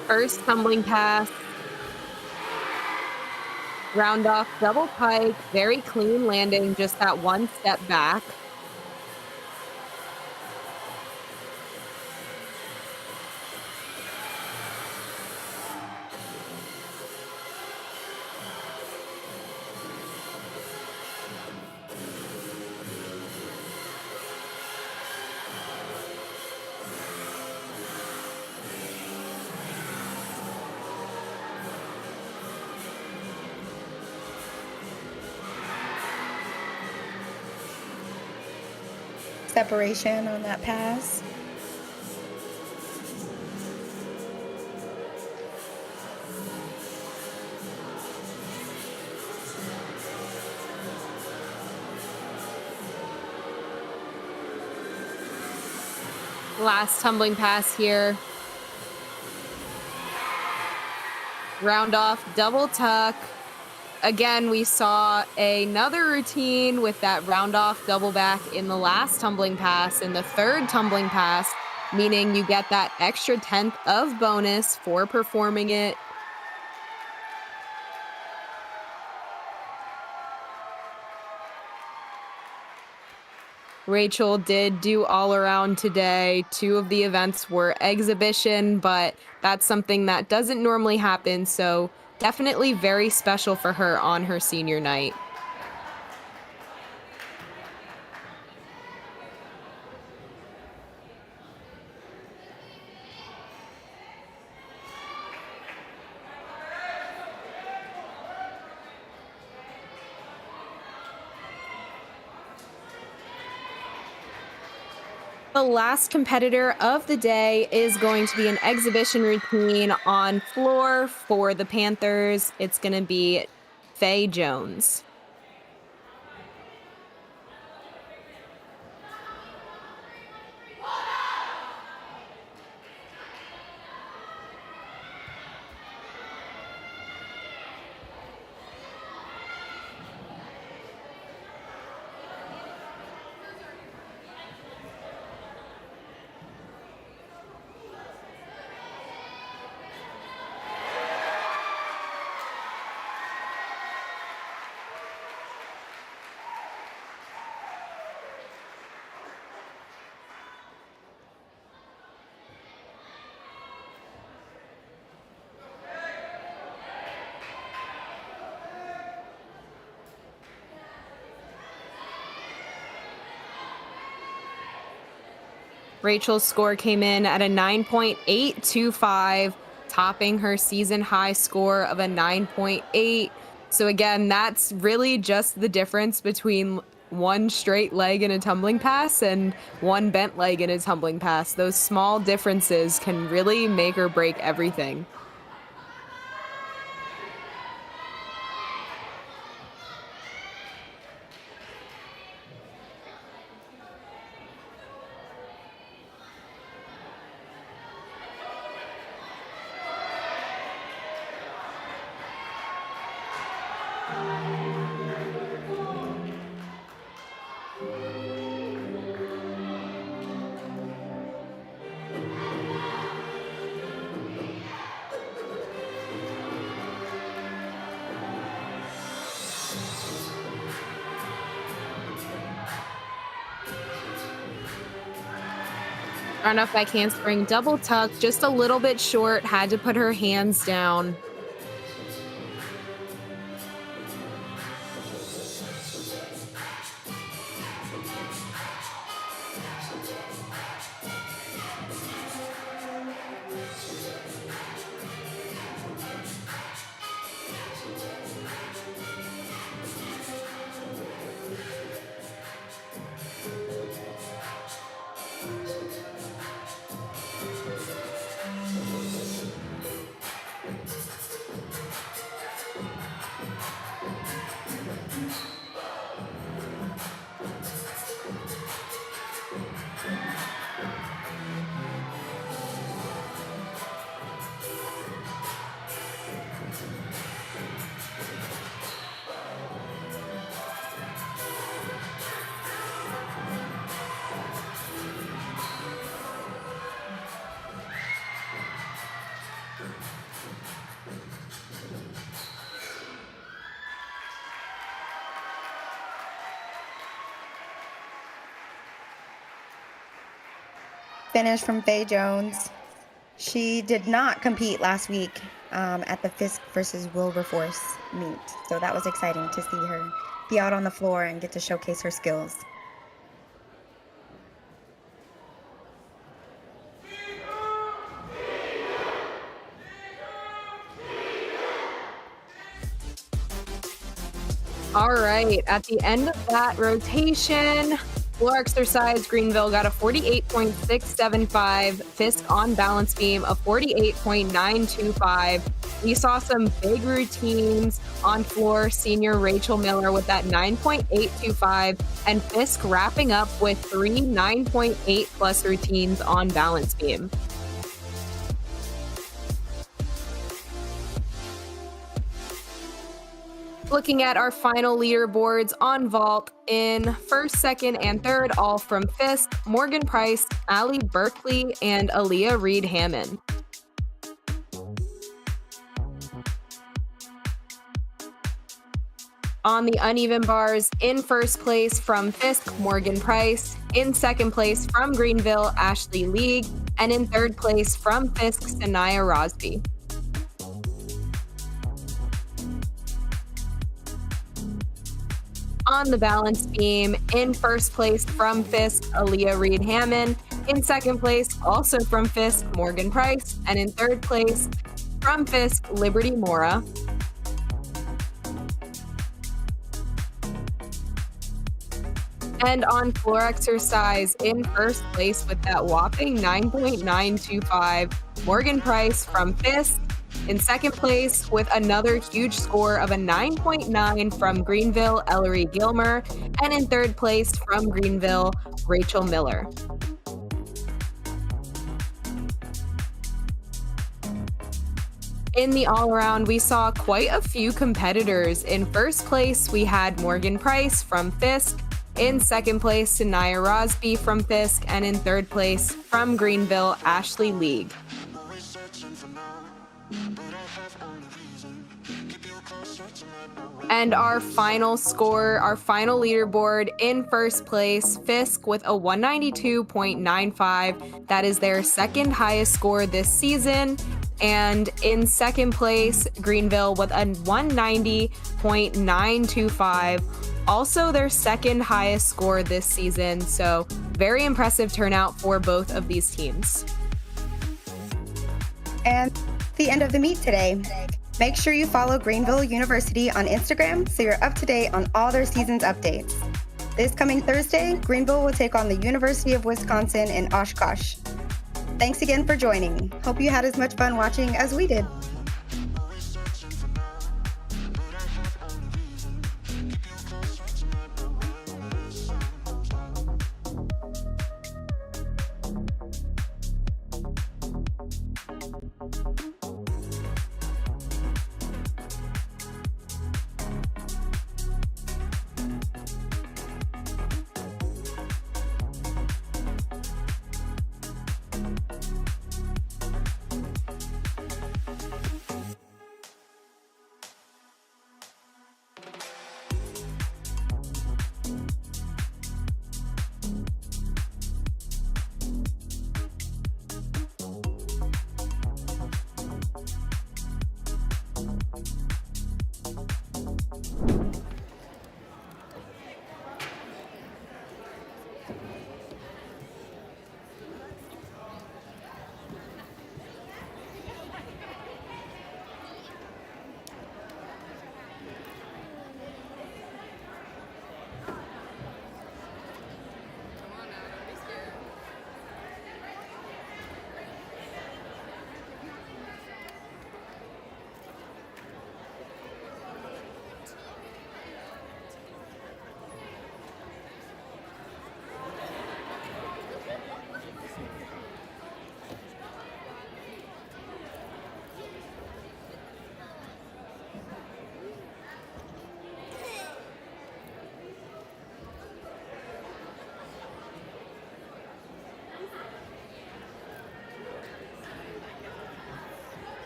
S3: First tumbling pass. Round off double pike, very clean landing, just that one step back.
S2: Separation on that pass.
S3: Last tumbling pass here. Round off double tuck. Again, we saw another routine with that round off double back in the last tumbling pass and the third tumbling pass, meaning you get that extra 10th of bonus for performing it. Rachel did do all around today. 2 of the events were exhibition, but that's something that doesn't normally happen, so definitely very special for her on her senior night. The last competitor of the day is going to be an exhibition routine on floor for the Panthers. It's going to be Faye Jones. Rachel's score came in at a 9.825, topping her season high score of a 9.8. So again, that's really just the difference between one straight leg in a tumbling pass and one bent leg in a tumbling pass. Those small differences can really make or break everything. Run up back handspring double tuck, just a little bit short, had to put her hands down.
S2: Finish from Faye Jones. She did not compete last week at the Fisk versus Wilberforce meet, so that was exciting to see her be out on the floor and get to showcase her skills.
S3: All right, at the end of that rotation, floor exercise, Greenville got a 48.675, Fisk on balance beam, a 48.925. We saw some big routines on floor, senior Rachel Miller with that 9.825, and Fisk wrapping up with 3 9.8 plus routines on balance beam. Looking at our final leaderboards on vault, in first, second, and third, all from Fisk, Morgan Price, Allie Berkeley, and Aaliyah Reed Hammond. On the uneven bars, in first place from Fisk, Morgan Price, in second place from Greenville, Ashley League, and in third place from Fisk, Sanaya Rosby. On the balance beam, in first place from Fisk, Aaliyah Reed Hammond, in second place, also from Fisk, Morgan Price, and in third place from Fisk, Liberty Mora. And on floor exercise, in first place with that whopping 9.925, Morgan Price from Fisk. In second place with another huge score of a 9.9 from Greenville, Ellery Gilmer. And in third place from Greenville, Rachel Miller. In the all-around, we saw quite a few competitors. In first place, we had Morgan Price from Fisk. In second place, Sanaya Rosby from Fisk. And in third place, from Greenville, Ashley League. And our final score, our final leaderboard, in first place, Fisk with a 192.95. That is their second highest score this season. And in second place, Greenville with a 190.925. also their second highest score this season, so very impressive turnout for both of these teams.
S2: And the end of the meet today. Make sure you follow Greenville University on Instagram so you're up to date on all their season's updates. This coming Thursday, Greenville will take on the University of Wisconsin in Oshkosh. Thanks again for joining. Hope you had as much fun watching as we did.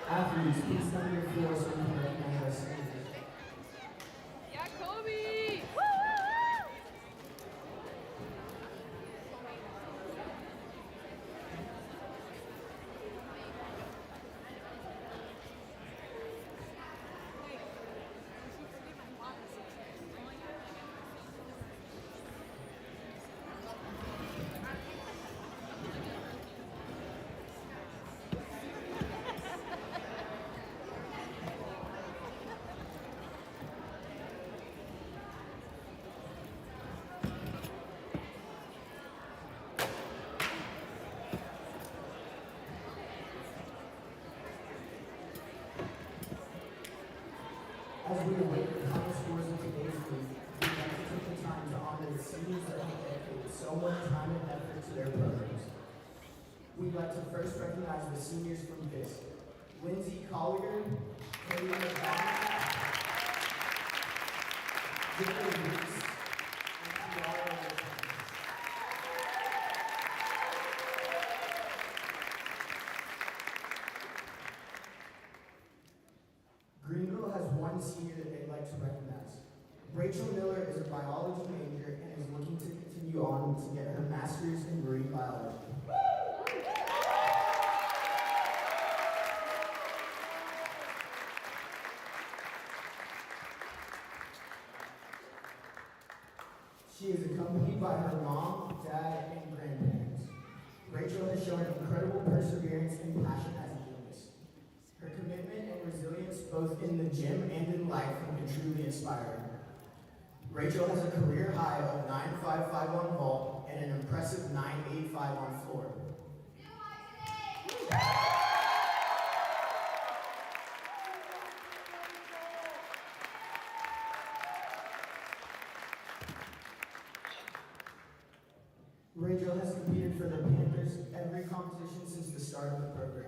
S1: Athletes, please come to your floor so we can recognize us.
S5: Yeah, Kobe!
S1: As we await the final scores of today's week, we'd like to take the time to honor the seniors that have dedicated so much time and effort to their programs. We'd like to first recognize the seniors from Fisk: Lindsay Collier, Katie McDonald, Jennifer Reese, and Tiara DeTommaso. Greenville has one senior that they'd like to recognize. Rachel Miller is a biology major and is looking to continue on to get her master's in marine biology. She is accompanied by her mom, dad, and grandparents. Rachel has shown incredible perseverance and passion as a gymnast. Her commitment and resilience both in the gym and in life have been truly inspiring. Rachel has a career high of 9.55 on vault and an impressive 9.85 on floor. Rachel has competed for the Panthers every competition since the start of the program.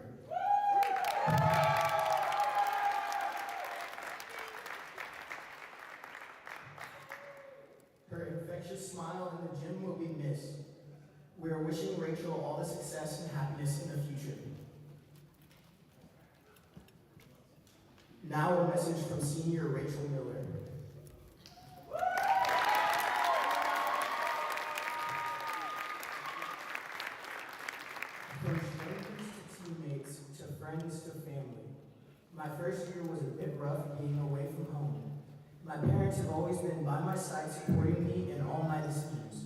S1: Her infectious smile in the gym will be missed. We are wishing Rachel all the success and happiness in the future. Now a message from senior Rachel Miller. From strangers to teammates to friends to family, my first year was a bit rough being away from home. My parents have always been by my side supporting me in all my decisions.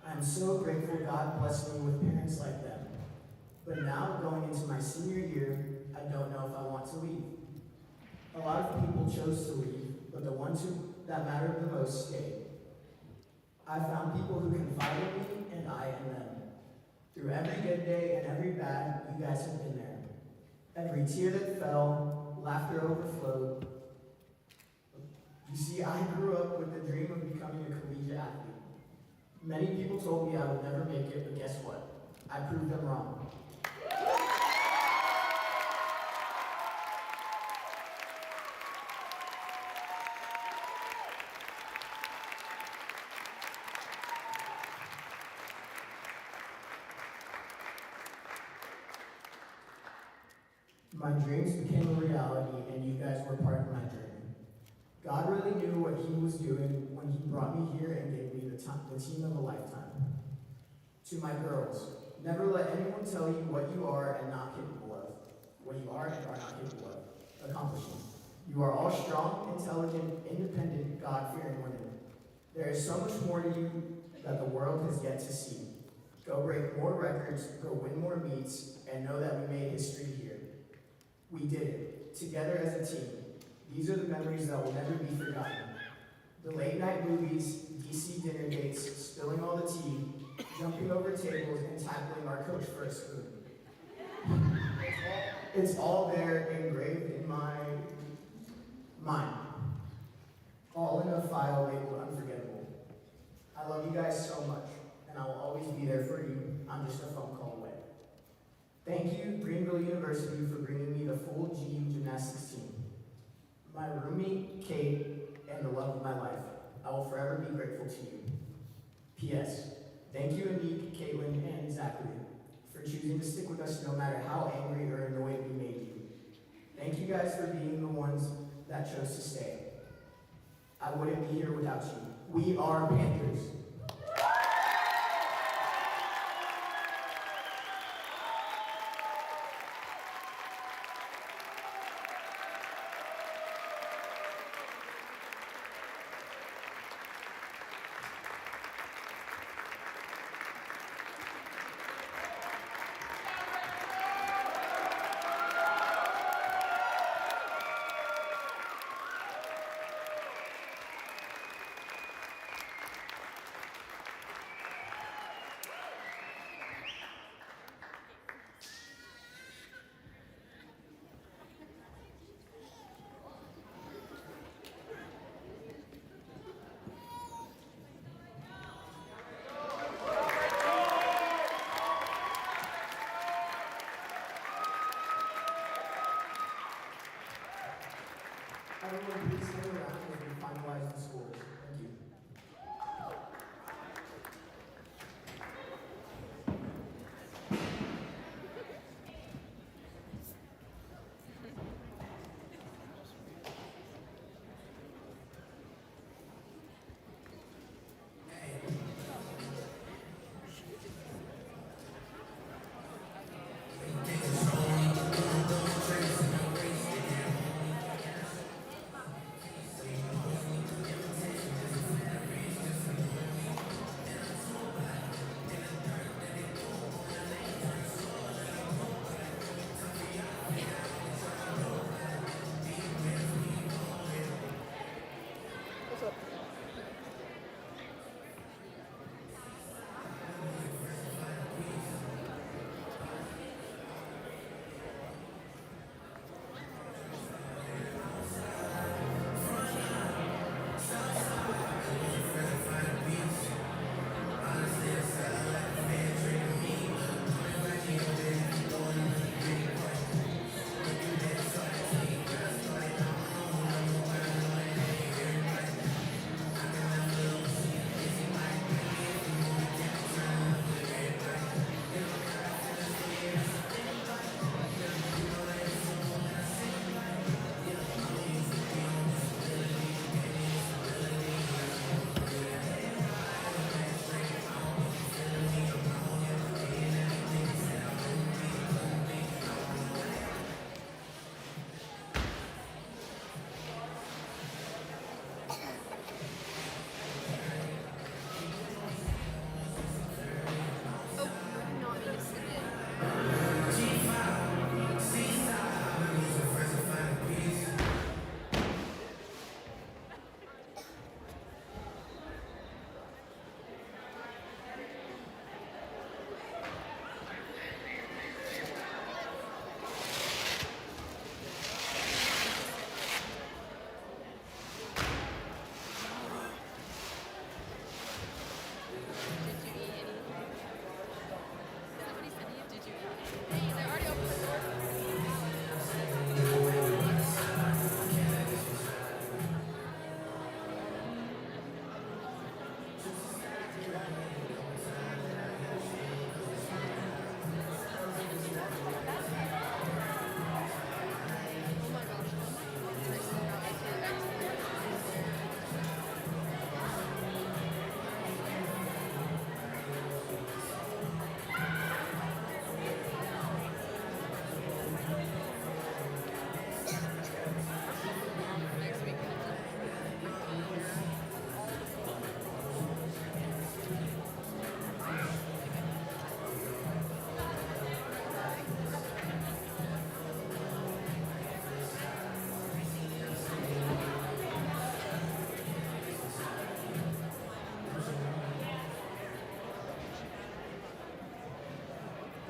S1: I am so grateful God blessed me with parents like them. But now, going into my senior year, I don't know if I want to leave. A lot of people chose to leave, but the ones that mattered the most stayed. I found people who confided in me, and I in them. Through every good day and every bad, you guys have been there. Every tear that fell, laughter overflowed. You see, I grew up with the dream of becoming a collegiate athlete. Many people told me I would never make it, but guess what? I proved them wrong. My dreams became a reality, and you guys were part of my journey. God really knew what He was doing when He brought me here and gave me the team of a lifetime. To my girls, never let anyone tell you what you are and not capable of. What you are and are not capable of accomplishing. You are all strong, intelligent, independent, God-fearing women. There is so much more to you that the world has yet to see. Go break more records, go win more meets, and know that we made history here. We did it, together as a team. These are the memories that will never be forgotten. The late night movies, DC dinner dates, spilling all the tea, jumping over tables, and tackling our coach for a spoon. It's all there, engraved in my mind. All in a file labeled unforgettable. I love you guys so much, and I will always be there for you. I'm just a phone call away. Thank you, Greenville University, for bringing me the full GU gymnastics team. My roommate, Kate, and the love of my life. I will forever be grateful to you. P.S. Thank you, Anik, Caitlin, and Zachary, for choosing to stick with us no matter how angry or annoyed we made you. Thank you guys for being the ones that chose to stay. I wouldn't be here without you. We are Panthers.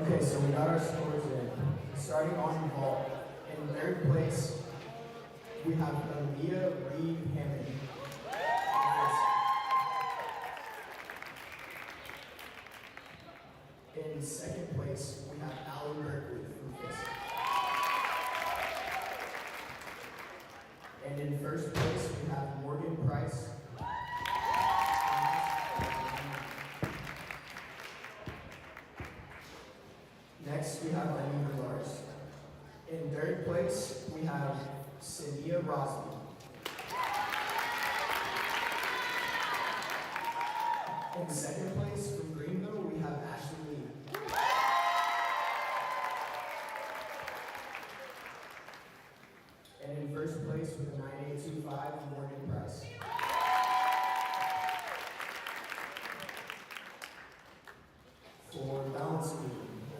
S1: Okay, so we got our scores in. Starting on vault. In third place, we have Aaliyah Reed Hammond. In second place, we have Allie Berkeley from Fisk. And in first place, we have Morgan Price. Next, we have Anita Lars. In third place, we have Cynthia Rosby. In second place, from Greenville, we have Ashley Lee. And in first place with a 9825, Morgan Price. For balance beam,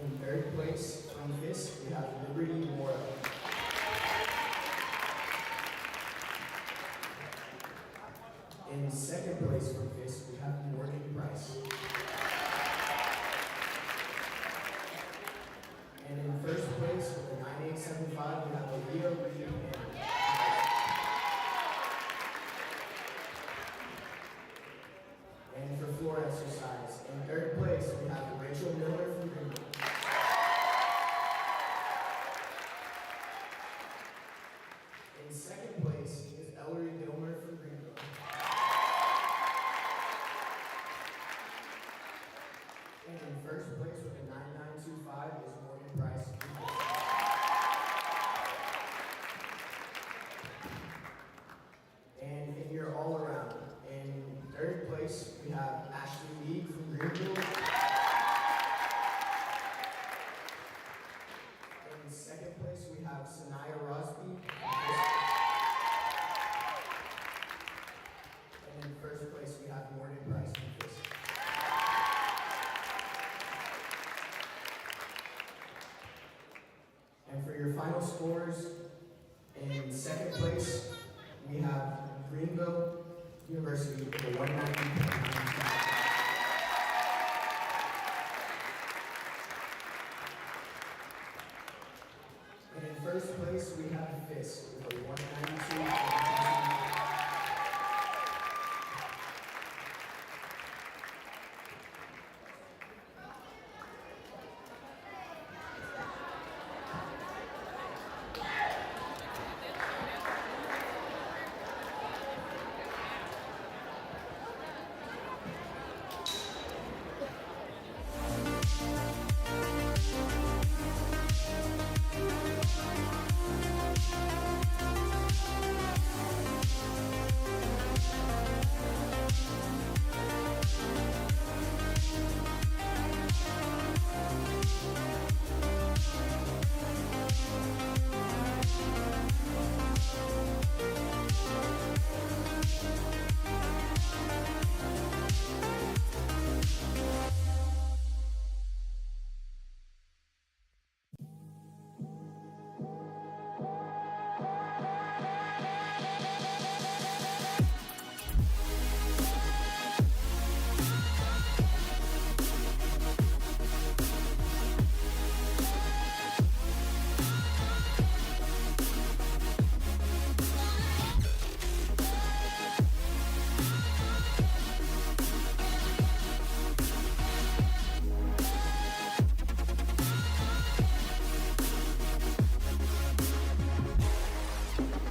S1: in third place from Fisk, we have Liberty Morrow. In second place from Fisk, we have Morgan Price. And in first place with a 9875, we have Aaliyah Reed Hammond. And for floor exercise, in third place, we have Rachel Miller from Greenville. In second place is Ellery Gilmer from Greenville. And in first place with a 9925 is Morgan Price. And in your all around, in third place we have Ashley Lee from Greenville. In second place we have Sanaya Rosby. And in first place we have Morgan Price from Fisk. And for your final scores, in second place, we have Greenville University with a 190.95. And in first place, we have Fisk with a 192.